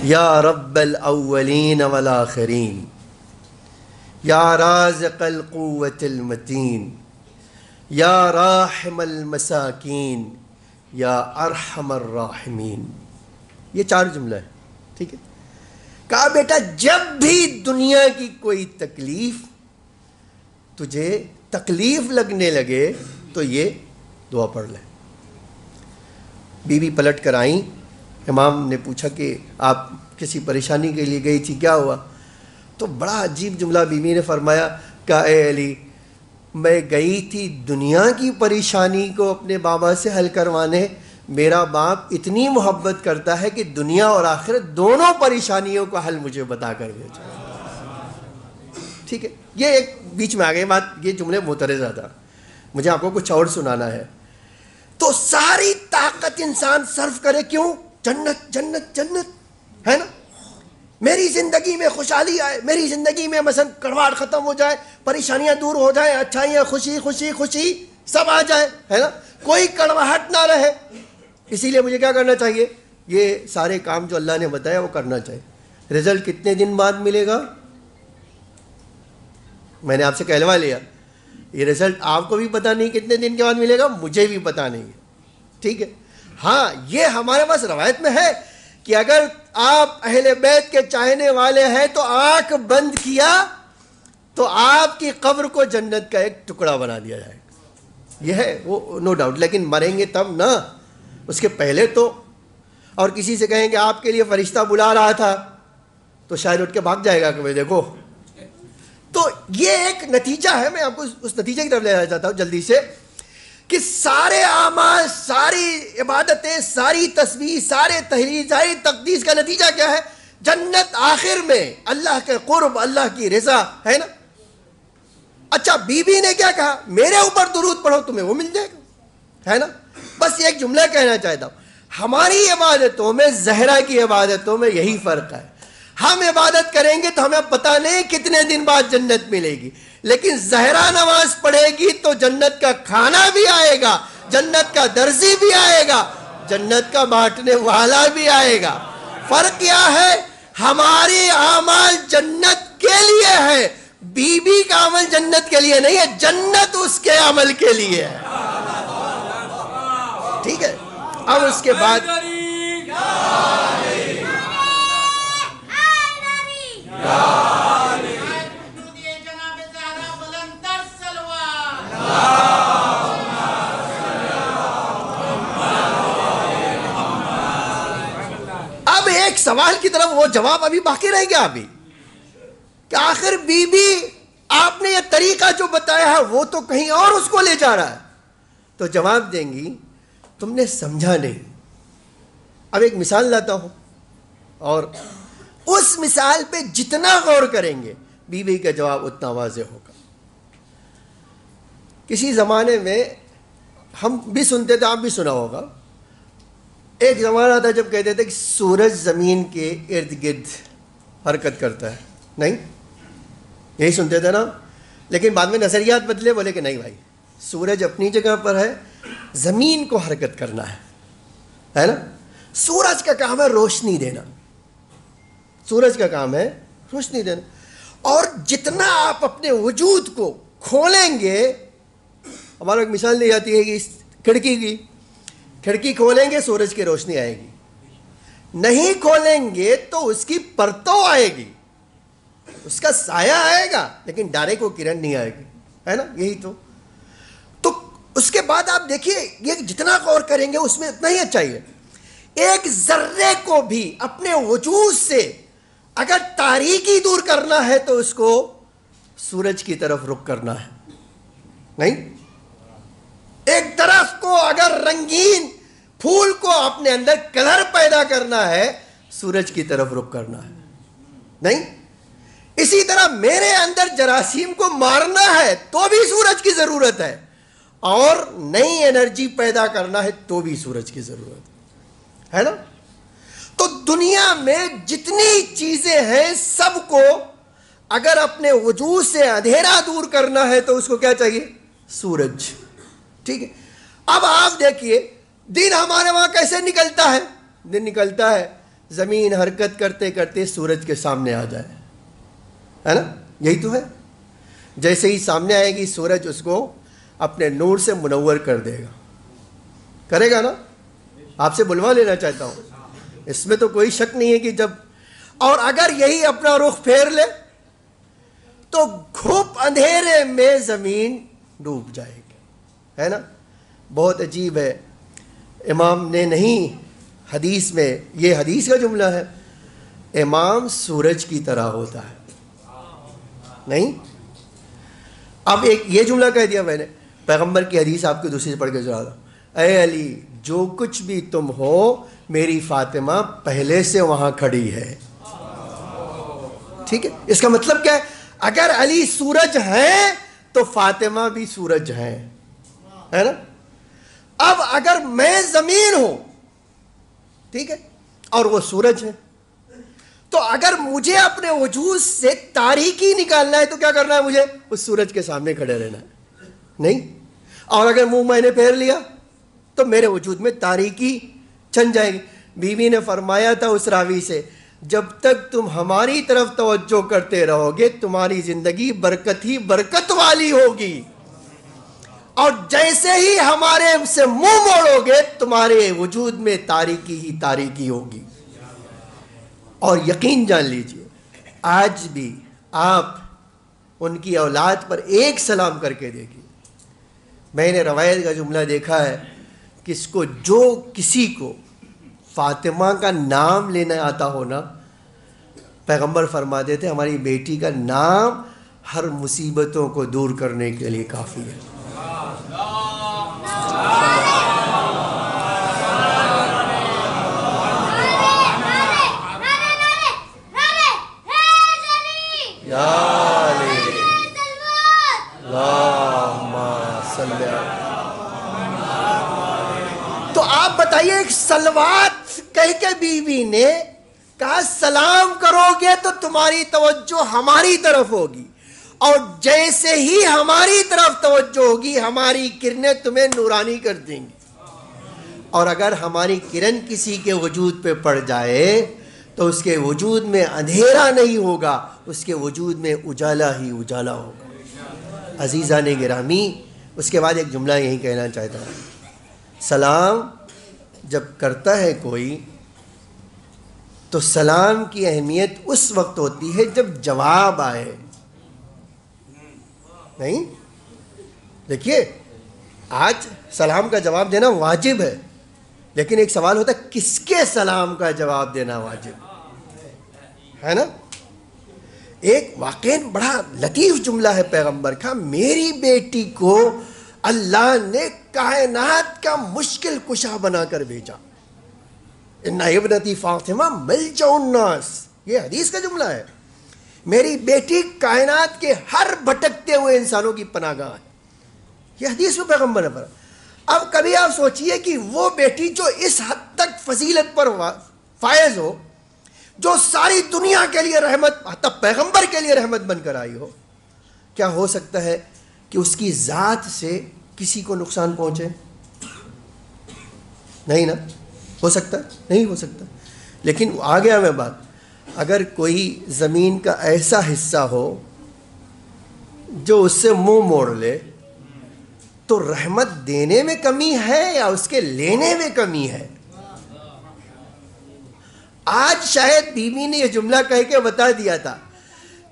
یا رب الاولین والآخرین, یا رازق القوت المتین, یا راحم المساکین, یا ارحم الراحمین. یہ 4 جملہ ہے. ٹھیک ہے. کہا بیٹا جب بھی دنیا کی کوئی تکلیف تجھے تکلیف لگنے لگے تو یہ دعا پڑھ لے. بی بی پلٹ کر آئیں. امام نے پوچھا کہ آپ کسی پریشانی کے لیے گئی تھی, کیا ہوا؟ تو بڑا عجیب جملہ بیوی نے فرمایا کہ اے علی میں گئی تھی دنیا کی پریشانی کو اپنے بابا سے حل کروانے, میرا باپ اتنی محبت کرتا ہے کہ دنیا اور آخرت دونوں پریشانیوں کا حل مجھے بتا کر بھیجا. ٹھیک ہے, یہ ایک بیچ میں آ گئی بات, یہ جملے مترجہ تھا, مجھے آپ کو کچھ اور سنانا ہے. تو ساری طاقت انسان صرف کرے کیوں؟ جنت جنت جنت ہے نا, میری زندگی میں خوشحالی آئے, میری زندگی میں مثلا کڑواہٹ ختم ہو جائے, پریشانیاں دور ہو جائیں, اچھائیاں, خوشی خوشی خوشی سب آ جائے, ہے نا, کوئی کڑواہٹ نہ رہے. اسی لیے مجھے کیا کرنا چاہیے؟ یہ سارے کام جو اللہ نے بتایا وہ کرنا چاہیے. رزلٹ کتنے دن بعد ملے گا؟ میں نے آپ سے کہلوا لیا, یہ رزلٹ آپ کو بھی پتہ نہیں کتنے دن کے بعد ملے گا, مجھے بھی پتہ نہیں ہے. ٹھیک ہے, ہاں یہ ہمارے پاس روایت میں ہے کہ اگر آپ اہل بیت کے چاہنے والے ہیں تو آنکھ بند کیا تو آپ کی قبر کو جنت کا ایک ٹکڑا بنا دیا جائے گا. یہ ہے وہ نو ڈاؤٹ, لیکن مریں گے تب نا, اس کے پہلے تو. اور کسی سے کہیں کہ آپ کے لیے فرشتہ بلا رہا تھا تو شاید اٹھ کے بھاگ جائے گا کہ بھائی دیکھو. تو یہ ایک نتیجہ ہے, میں آپ کو اس نتیجے کی طرف لے جانا چاہتا ہوں جلدی سے, کہ سارے اعمال, ساری عبادتیں, ساری تسبیح, سارے تحلیل, ساری تقدیس کا نتیجہ کیا ہے؟ جنت. آخر میں اللہ کے قرب, اللہ کی رضا, ہے نا. اچھا, بی بی نے کیا کہا؟ میرے اوپر درود پڑھو تمہیں وہ مل جائے گا, ہے نا. بس ایک جملہ کہنا چاہتا ہوں, ہماری عبادتوں میں زہرا کی عبادتوں میں یہی فرق ہے. ہم عبادت کریں گے تو ہمیں پتہ نہیں کتنے دن بعد جنت ملے گی, لیکن زہرا نماز پڑھے گی تو جنت کا کھانا بھی آئے گا, جنت کا درزی بھی آئے گا, جنت کا بانٹنے والا بھی آئے گا. فرق کیا ہے؟ ہماری اعمال جنت کے لیے ہے, بی بی کا عمل جنت کے لیے نہیں ہے, جنت اس کے عمل کے لیے ہے. ٹھیک ہے, اب اس کے بعد اب ایک سوال کی طرف وہ جواب ابھی باقی رہ گیا ابھی, کہ آخر بی بی آپ نے یہ طریقہ جو بتایا ہے وہ تو کہیں اور اس کو لے جا رہا ہے. تو جواب دیں گی تم نے سمجھا نہیں. اب ایک مثال لاتا ہوں, اور اس مثال پہ جتنا غور کریں گے بی بی کا جواب اتنا واضح ہوگا. کسی زمانے میں ہم بھی سنتے تھے, آپ بھی سنا ہوگا, ایک زمانہ تھا جب کہتے تھے کہ سورج زمین کے ارد گرد حرکت کرتا ہے. نہیں, یہی سنتے تھے نا. لیکن بعد میں نظریات بدلے, بولے کہ نہیں بھائی, سورج اپنی جگہ پر ہے, زمین کو حرکت کرنا ہے نا. سورج کا کام ہے روشنی دینا, سورج کا کام ہے روشنی دینا. اور جتنا آپ اپنے وجود کو کھولیں گے, ہمارا ایک مثال دی جاتی ہے کہ اس کھڑکی کی, کھڑکی کھولیں گے سورج کی روشنی آئے گی, نہیں کھولیں گے تو اس کی پرتو آئے گی, اس کا سایہ آئے گا, لیکن ڈائریکٹ وہ کرن نہیں آئے گی, ہے نا. یہی تو اس کے بعد آپ دیکھیے, یہ جتنا غور کریں گے اس میں اتنا ہی اچھا ہے. ایک ذرے کو بھی اپنے وجود سے اگر تاریکی دور کرنا ہے تو اس کو سورج کی طرف رخ کرنا ہے. نہیں, ایک درخت کو اگر رنگین پھول کو اپنے اندر کلر پیدا کرنا ہے سورج کی طرف رخ کرنا ہے. نہیں, اسی طرح میرے اندر جراثیم کو مارنا ہے تو بھی سورج کی ضرورت ہے, اور نئی انرجی پیدا کرنا ہے تو بھی سورج کی ضرورت ہے نا. تو دنیا میں جتنی چیزیں ہیں سب کو اگر اپنے وجود سے اندھیرا دور کرنا ہے تو اس کو کیا چاہیے؟ سورج. ٹھیک ہے, اب آپ دیکھیے دن ہمارے وہاں کیسے نکلتا ہے. دن نکلتا ہے زمین حرکت کرتے کرتے سورج کے سامنے آ جائے, ہے نا. یہی تو ہے, جیسے ہی سامنے آئے گی سورج اس کو اپنے نور سے منور کر دے گا, کرے گا نا. آپ سے بلوا لینا چاہتا ہوں, اس میں تو کوئی شک نہیں ہے کہ جب, اور اگر یہی اپنا رخ پھیر لے تو گھپ اندھیرے میں زمین ڈوب جائے گی, ہے نا. بہت عجیب ہے, امام نے نہیں, حدیث میں یہ حدیث کا جملہ ہے, امام سورج کی طرح ہوتا ہے. نہیں, اب ایک یہ جملہ کہہ دیا میں نے, پیغمبر کی حدیث آپ کی دوسری سے پڑھ کے سنا دو, اے علی جو کچھ بھی تم ہو میری فاطمہ پہلے سے وہاں کھڑی ہے. ٹھیک ہے, اس کا مطلب کیا ہے؟ اگر علی سورج ہیں تو فاطمہ بھی سورج ہیں, ہے نا. اب اگر میں زمین ہوں, ٹھیک ہے, اور وہ سورج ہے, تو اگر مجھے اپنے وجود سے تاریکی نکالنا ہے تو کیا کرنا ہے؟ مجھے اس سورج کے سامنے کھڑے رہنا ہے, نہیں. اور اگر منہ میں نے پھیر لیا تو میرے وجود میں تاریکی چھن جائے گی. بیوی نے فرمایا تھا اس راوی سے, جب تک تم ہماری طرف توجہ کرتے رہو گے تمہاری زندگی برکت ہی برکت والی ہوگی, اور جیسے ہی ہمارے سے منہ موڑو گے تمہارے وجود میں تاریکی ہی تاریکی ہوگی. اور یقین جان لیجئے, آج بھی آپ ان کی اولاد پر ایک سلام کر کے دیکھیے. میں نے روایت کا جملہ دیکھا ہے کہ اس کو جو کسی کو فاطمہ کا نام لینا آتا ہو نا, پیغمبر فرماتے تھے ہماری بیٹی کا نام ہر مصیبتوں کو دور کرنے کے لیے کافی ہے. تو آپ بتائیے, ایک سلوات کہہ کے بیوی نے کہا سلام کرو گے تو تمہاری توجہ ہماری طرف ہوگی, اور جیسے ہی ہماری طرف توجہ ہوگی ہماری کرنیں تمہیں نورانی کر دیں گی. اور اگر ہماری کرن کسی کے وجود پہ پڑ جائے تو اس کے وجود میں اندھیرا نہیں ہوگا, اس کے وجود میں اجالا ہی اجالا ہوگا. عزیزان گرامی, اس کے بعد ایک جملہ یہی کہنا چاہتا ہوں, سلام جب کرتا ہے کوئی تو سلام کی اہمیت اس وقت ہوتی ہے جب جواب آئے. نہیں, دیکھیے آج سلام کا جواب دینا واجب ہے, لیکن ایک سوال ہوتا ہے کس کے سلام کا جواب دینا واجب ہے نا. ایک واقعی بڑا لطیف جملہ ہے پیغمبر کا, میری بیٹی کو اللہ نے کائنات کا مشکل کشا بنا کر بھیجا. ان ابنتی فاطمہ ملجأ الناس, یہ حدیث کا جملہ ہے. میری بیٹی کائنات کے ہر بھٹکتے ہوئے انسانوں کی پناہ گاہ ہے, یہ حدیث میں پیغمبر نے فرمایا. اب کبھی آپ سوچئے کہ وہ بیٹی جو اس حد تک فضیلت پر فائز ہو, جو ساری دنیا کے لیے رحمت, حتی پیغمبر کے لیے رحمت بن کر آئی ہو, کیا ہو سکتا ہے کہ اس کی ذات سے کسی کو نقصان پہنچے؟ نہیں نا, ہو سکتا نہیں ہو سکتا. لیکن آ گیا میں بات, اگر کوئی زمین کا ایسا حصہ ہو جو اس سے منہ موڑ لے تو رحمت دینے میں کمی ہے یا اس کے لینے میں کمی ہے؟ آج شاید بیوی نے یہ جملہ کہہ کے بتا دیا تھا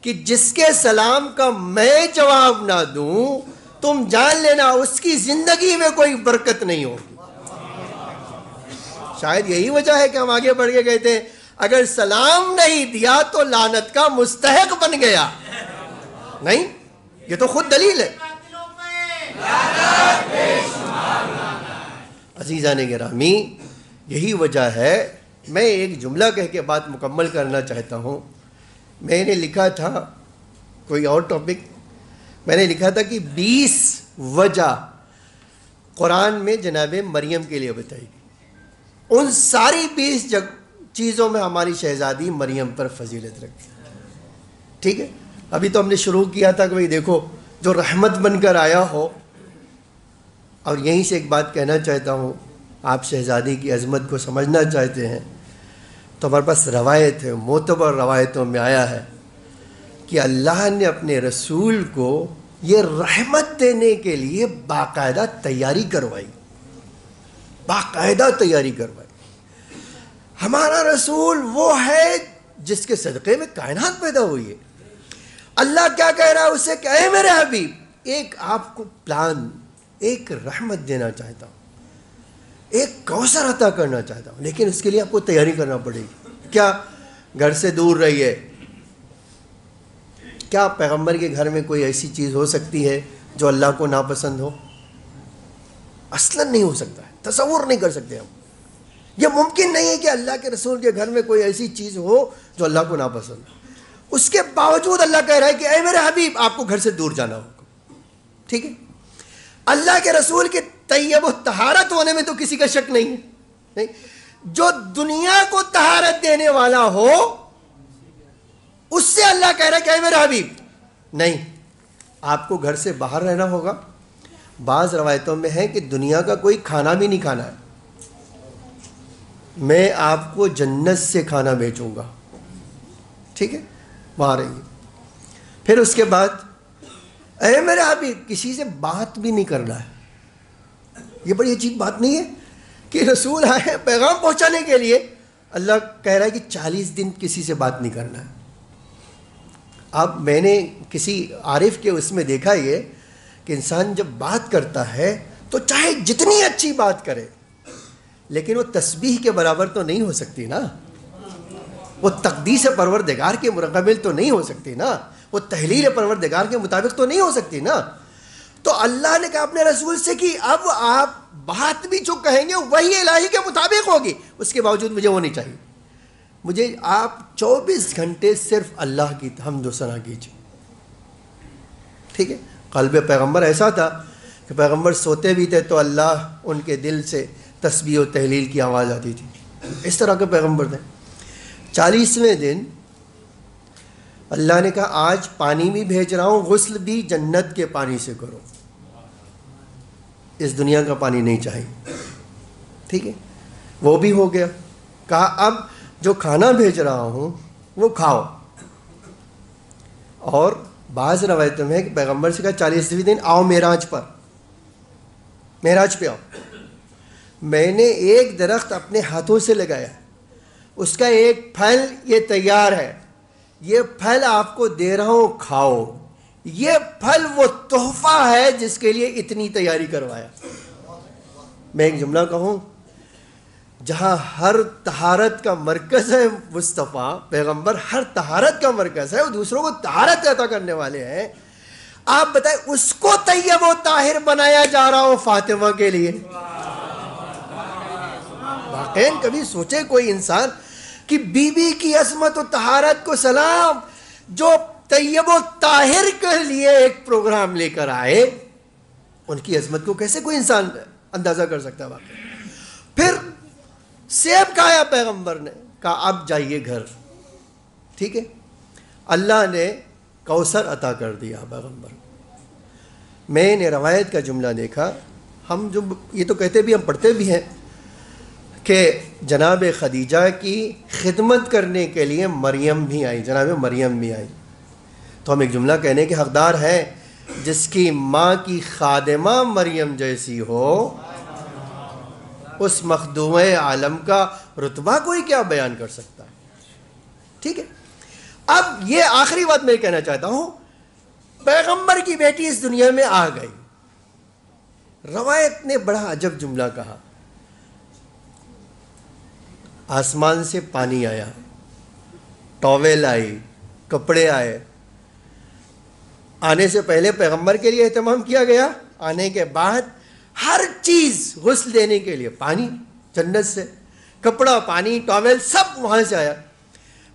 کہ جس کے سلام کا میں جواب نہ دوں تم جان لینا اس کی زندگی میں کوئی برکت نہیں ہوگی. شاید یہی وجہ ہے کہ ہم آگے بڑھ کے کہتے ہیں اگر سلام نہیں دیا تو لعنت کا مستحق بن گیا. نہیں, یہ تو خود دلیل ہے. عزیزان گرامی, یہی وجہ ہے, میں ایک جملہ کہہ کے بات مکمل کرنا چاہتا ہوں. میں نے لکھا تھا کوئی اور ٹاپک, میں نے لکھا تھا کہ 20 وجہ قرآن میں جناب مریم کے لیے بتائی گئی. ان ساری 20 چیزوں میں ہماری شہزادی مریم پر فضیلت رکھتی. ٹھیک ہے, ابھی تو ہم نے شروع کیا تھا کہ بھئی دیکھو جو رحمت بن کر آیا ہو. اور یہیں سے ایک بات کہنا چاہتا ہوں, آپ شہزادی کی عظمت کو سمجھنا چاہتے ہیں تو ہمارے پاس روایت ہے, معتبر روایتوں میں آیا ہے کہ اللہ نے اپنے رسول کو یہ رحمت دینے کے لیے باقاعدہ تیاری کروائی, باقاعدہ تیاری کروائی. ہمارا رسول وہ ہے جس کے صدقے میں کائنات پیدا ہوئی ہے. اللہ کیا کہہ رہا ہے اسے کہ اے میرے حبیب, ایک آپ کو پلان, ایک رحمت دینا چاہتا ہوں, ایک کوثر عطا کرنا چاہتا ہوں, لیکن اس کے لیے آپ کو تیاری کرنا پڑے گی. کیا گھر سے دور رہیے؟ کیا پیغمبر کے گھر میں کوئی ایسی چیز ہو سکتی ہے جو اللہ کو ناپسند ہو؟ اصلاً نہیں ہو سکتا ہے، تصور نہیں کر سکتے ہم. یہ ممکن نہیں ہے کہ اللہ کے رسول کے گھر میں کوئی ایسی چیز ہو جو اللہ کو ناپسند ہو. اس کے باوجود اللہ کہہ رہا ہے کہ اے میرے حبیب آپ کو گھر سے دور جانا ہوگا. ٹھیک ہے، اللہ کے رسول کے طیب و طہارت ہونے میں تو کسی کا شک نہیں ہے. نہیں، جو دنیا کو طہارت دینے والا ہو اس سے اللہ کہہ رہا ہے کہ اے میرے حبیب نہیں، آپ کو گھر سے باہر رہنا ہوگا. بعض روایتوں میں ہے کہ دنیا کا کوئی کھانا بھی نہیں کھانا ہے، میں آپ کو جنت سے کھانا بیچوں گا. ٹھیک ہے، وہاں رہیے. پھر اس کے بعد اے میرے حبیب کسی سے بات بھی نہیں کرنا ہے. یہ بڑی عجیب بات نہیں ہے کہ رسول آئے پیغام پہنچانے کے لیے، اللہ کہہ رہا ہے کہ 40 دن کسی سے بات نہیں کرنا ہے. اب میں نے کسی عارف کے اس میں دیکھا یہ کہ انسان جب بات کرتا ہے تو چاہے جتنی اچھی بات کرے لیکن وہ تسبیح کے برابر تو نہیں ہو سکتی نا، وہ تقدیس پروردگار کے مقابل تو نہیں ہو سکتی نا، وہ تحلیل پروردگار کے مطابق تو نہیں ہو سکتی نا. تو اللہ نے کہا اپنے رسول سے کہ اب آپ بات بھی جو کہیں گے وہی الہی کے مطابق ہوگی، اس کے باوجود مجھے وہ نہیں چاہیے. مجھے آپ 24 گھنٹے صرف اللہ کی حمد و ثنا کیجیے. ٹھیک ہے، قلب پیغمبر ایسا تھا کہ پیغمبر سوتے بھی تھے تو اللہ ان کے دل سے تسبیح و تحلیل کی آواز آتی تھی. اس طرح کے پیغمبر تھے. 40ویں دن اللہ نے کہا آج پانی بھی بھیج رہا ہوں، غسل بھی جنت کے پانی سے کرو، اس دنیا کا پانی نہیں چاہیے. ٹھیک ہے، وہ بھی ہو گیا. کہا اب جو کھانا بھیج رہا ہوں وہ کھاؤ. اور بعض روایتوں میں کہ پیغمبر سے کہا 40ویں دن آؤ معراج پہ آؤ. میں نے ایک درخت اپنے ہاتھوں سے لگایا، اس کا ایک پھل یہ تیار ہے، یہ پھل آپ کو دے رہا ہوں کھاؤ. یہ پھل وہ تحفہ ہے جس کے لیے اتنی تیاری کروایا. میں ایک جملہ کہوں، جہاں ہر طہارت کا مرکز ہے مصطفیٰ پیغمبر، ہر طہارت کا مرکز ہے، وہ دوسروں کو طہارت عطا کرنے والے ہیں. آپ بتائیں اس کو طیب و طاہر بنایا جا رہا ہو فاطمہ کے لیے. واقعاً کبھی سوچے کوئی انسان کہ بی بی کی عصمت و طہارت کو سلام، جو طیب و طاہر کے لیے ایک پروگرام لے کر آئے، ان کی عظمت کو کیسے کوئی انسان اندازہ کر سکتا ہے. واقعی پھر سیب کھایا پیغمبر نے، کہا اب جائیے گھر. ٹھیک ہے، اللہ نے کوثر عطا کر دیا پیغمبر. میں نے روایت کا جملہ دیکھا، ہم جو یہ تو کہتے بھی ہم پڑھتے بھی ہیں کہ جناب خدیجہ کی خدمت کرنے کے لیے مریم بھی آئی، جناب مریم بھی آئی. تو ہم ایک جملہ کہنے کے حقدار ہیں، جس کی ماں کی خادمہ مریم جیسی ہو اس مخدوم عالم کا رتبہ کوئی کیا بیان کر سکتا ہے. ٹھیک ہے، اب یہ آخری بات میں کہنا چاہتا ہوں، پیغمبر کی بیٹی اس دنیا میں آ گئی. روایت نے بڑا عجب جملہ کہا، آسمان سے پانی آیا، ٹاویل آئی، کپڑے آئے. آنے سے پہلے پیغمبر کے لیے اہتمام کیا گیا، آنے کے بعد ہر چیز غسل دینے کے لیے پانی جنت سے، کپڑا پانی ٹاویل سب وہاں سے آیا.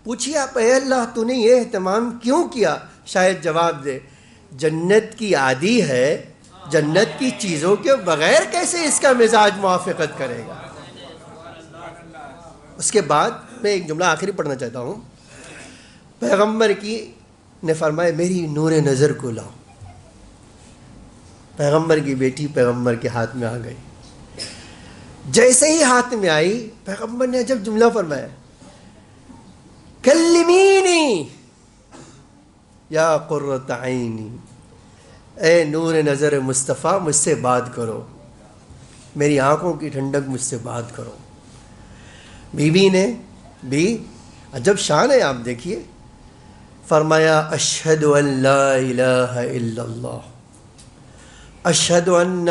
پوچھیے آپ اے اللہ تو نے یہ اہتمام کیوں کیا؟ شاید جواب دے جنت کی عادی ہے، جنت کی چیزوں کے بغیر کیسے اس کا مزاج موافقت کرے گا. اس کے بعد میں ایک جملہ آخری پڑھنا چاہتا ہوں. پیغمبر کی نے فرمایا میری نور نظر کو لاؤ. پیغمبر کی بیٹی پیغمبر کے ہاتھ میں آ گئی. جیسے ہی ہاتھ میں آئی پیغمبر نے عجب جملہ فرمایا، کلمینی یا قرۃ عینی، اے نور نظر مصطفیٰ مجھ سے بات کرو، میری آنکھوں کی ٹھنڈک مجھ سے بات کرو. بی بی نے بھی عجب شان ہے، آپ دیکھیے، فرمایا اشہد ان لا الہ الا اللہ، اشہد ان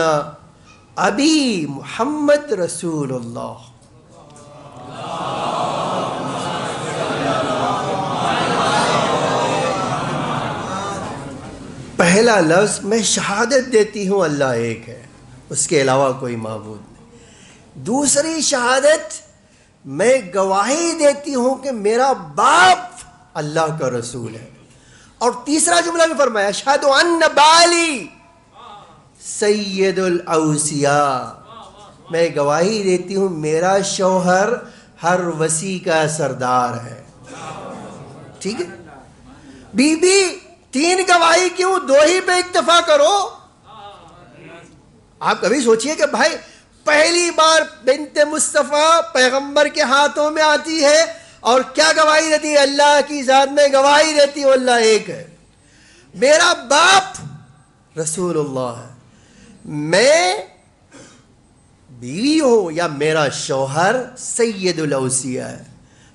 ابی محمد رسول اللہ. پہلا لفظ میں شہادت دیتی ہوں اللہ ایک ہے، اس کے علاوہ کوئی معبود نہیں۔ دوسری شہادت، میں گواہی دیتی ہوں کہ میرا باپ اللہ کا رسول ہے۔ اور تیسرا جملہ بھی فرمایا، اشہد ان بالی سید الاوصیاء، میں گواہی دیتی ہوں میرا شوہر ہر وصی کا سردار ہے۔ ٹھیک ہے، بی بی تین گواہی کیوں، دو ہی پہ اکتفا کرو۔ آپ کبھی سوچئے کہ بھائی پہلی بار بنت مصطفیٰ پیغمبر کے ہاتھوں میں آتی ہے اور کیا گواہی دیتی ہے؟ اللہ کی ذات میں گواہی دیتی ہے اللہ ایک ہے، میرا باپ رسول اللہ ہے، میں بیوی ہوں یا میرا شوہر سید الاوصیاء ہے۔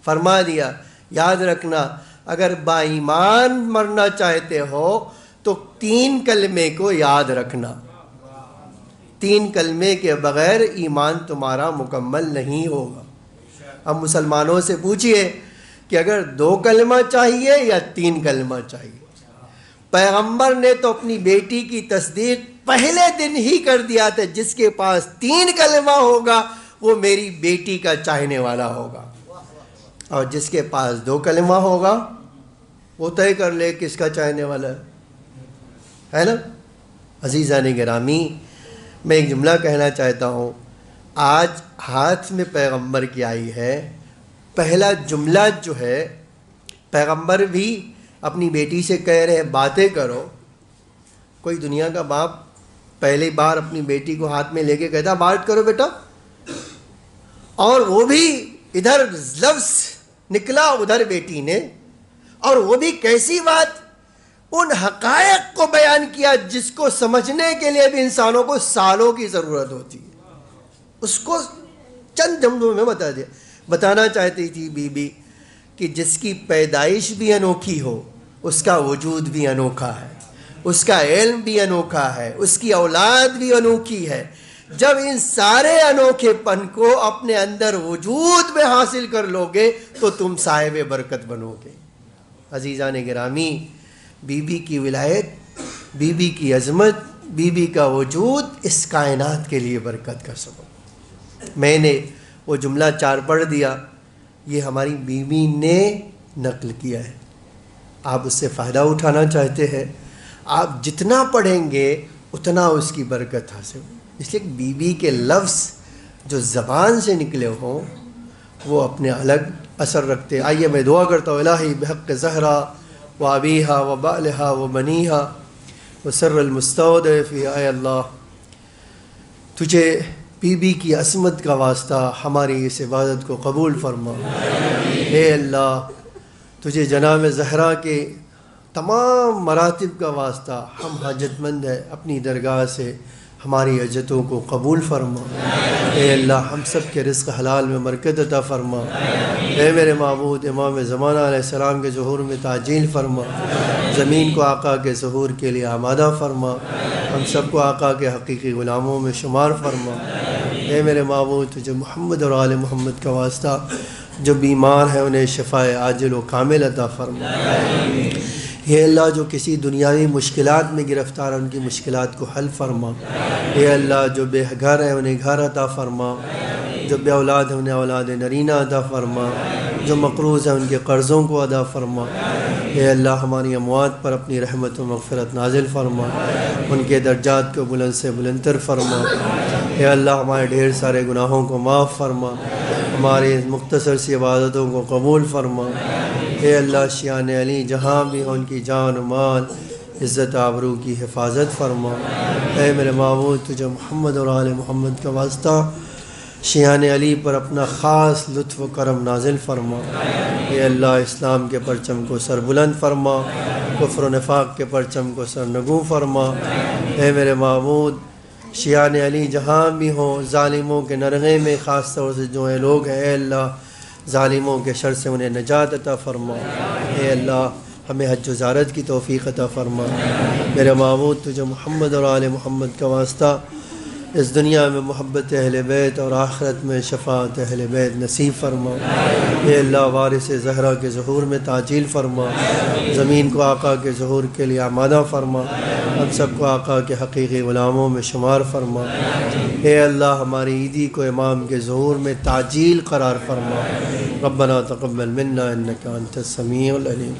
فرما دیا یاد رکھنا اگر با ایمان مرنا چاہتے ہو تو تین کلمے کو یاد رکھنا، تین کلمے کے بغیر ایمان تمہارا مکمل نہیں ہوگا۔ اب مسلمانوں سے پوچھئے کہ اگر دو کلمہ چاہیے یا تین کلمہ چاہیے؟ پیغمبر نے تو اپنی بیٹی کی تصدیق پہلے دن ہی کر دیا تھا، جس کے پاس تین کلمہ ہوگا وہ میری بیٹی کا چاہنے والا ہوگا، اور جس کے پاس دو کلمہ ہوگا وہ طے کر لے کس کا چاہنے والا ہے نا۔ عزیزان گرامی، میں ایک جملہ کہنا چاہتا ہوں، آج ہاتھ میں پیغمبر کی آئی ہے، پہلا جملہ جو ہے پیغمبر بھی اپنی بیٹی سے کہہ رہے باتیں کرو۔ کوئی دنیا کا باپ پہلی بار اپنی بیٹی کو ہاتھ میں لے کے کہتا بات کرو بیٹا، اور وہ بھی ادھر لفظ نکلا ادھر بیٹی نے، اور وہ بھی کیسی بات، ان حقائق کو بیان کیا جس کو سمجھنے کے لیے بھی انسانوں کو سالوں کی ضرورت ہوتی ہے، اس کو چند جملوں میں بتا دیا۔ بتانا چاہتی تھی بی بی کہ جس کی پیدائش بھی انوکھی ہو اس کا وجود بھی انوکھا ہے، اس کا علم بھی انوکھا ہے، اس کی اولاد بھی انوکھی ہے۔ جب ان سارے انوکھے پن کو اپنے اندر وجود میں حاصل کر لو گے تو تم صاحب برکت بنو گے۔ عزیزان گرامی، بی بی کی ولایت، بی بی کی عظمت، بی بی کا وجود اس کائنات کے لیے برکت کا سبب۔ میں نے وہ جملہ چار پڑھ دیا، یہ ہماری بیوی نے نقل کیا ہے۔ آپ اس سے فائدہ اٹھانا چاہتے ہیں، آپ جتنا پڑھیں گے اتنا اس کی برکت حاصل ہو۔ اس لیے بیوی کے لفظ جو زبان سے نکلے ہوں وہ اپنے الگ اثر رکھتے۔ آئیے میں دعا کرتا ہوں، الہی بحق زہرا و ابیہا و بالہا و بنیہا و سر المستودع فی، اے اللہ تجھے بی بی کی عصمت کا واسطہ ہماری اس عبادت کو قبول فرما۔ اے اللہ تجھے جناب زہرا کے تمام مراتب کا واسطہ ہم حاجت مند ہیں، اپنی درگاہ سے ہماری حاجتوں کو قبول فرما۔ اے اللہ ہم سب کے رزق حلال میں برکت عطا فرما۔ اے میرے معبود، امام زمانہ علیہ السلام کے ظہور میں تعجیل فرما، زمین کو آقا کے ظہور کے لیے آمادہ فرما، ہم سب کو آقا کے حقیقی غلاموں میں شمار فرما۔ اے میرے معبود تجھے محمد اور آل محمد کا واسطہ جو بیمار ہیں انہیں شفائے عاجل و کامل عطا فرما۔ اے اللہ جو کسی دنیاوی مشکلات میں گرفتار ہیں ان کی مشکلات کو حل فرما۔ اے اللہ جو بے گھر ہیں انہیں گھر عطا فرما، جو بے اولاد ہیں انہیں اولاد نرینہ عطا فرما، جو مقروض ہیں ان کے قرضوں کو ادا فرما۔ اے اللہ ہماری اموات پر اپنی رحمت و مغفرت نازل فرما، ان کے درجات کو بلند سے بلندتر فرما۔ اے اللہ ہمارے ڈھیر سارے گناہوں کو معاف فرما، ہماری مختصر سی عبادتوں کو قبول فرما۔ اے اللہ شیعان علی جہاں بھی ہوں ان کی جان و مال عزت آبرو کی حفاظت فرما۔ اے میرے معبود تجھے محمد اور آل محمد کا واسطہ شیعان علی پر اپنا خاص لطف و کرم نازل فرما۔ اے اللہ اسلام کے پرچم کو سر بلند فرما، کفر و نفاق کے پرچم کو سر نگوں فرما۔ اے میرے معبود شیعان علی جہاں بھی ہوں ظالموں کے نرغے میں خاص طور سے جو ہیں لوگ ہیں، اے اللہ ظالموں کے شر سے انہیں نجات عطا فرما۔ اے اللہ ہمیں حج و زیارت کی توفیق عطا فرما۔ میرے معبود تجھے محمد اور آل محمد کا واسطہ اس دنیا میں محبت اہل بیت اور آخرت میں شفاعت اہل بیت نصیب فرما۔ اے اللہ وارث زہرا کے ظہور میں تعجیل فرما، زمین کو آقا کے ظہور کے لیے آمادہ فرما، ہم سب کو آقا کے حقیقی غلاموں میں شمار فرما۔ اے اللہ ہماری عیدی کو امام کے ظہور میں تعجیل قرار فرما۔ ربنا تقبل منا انک انت السمیع العلیم۔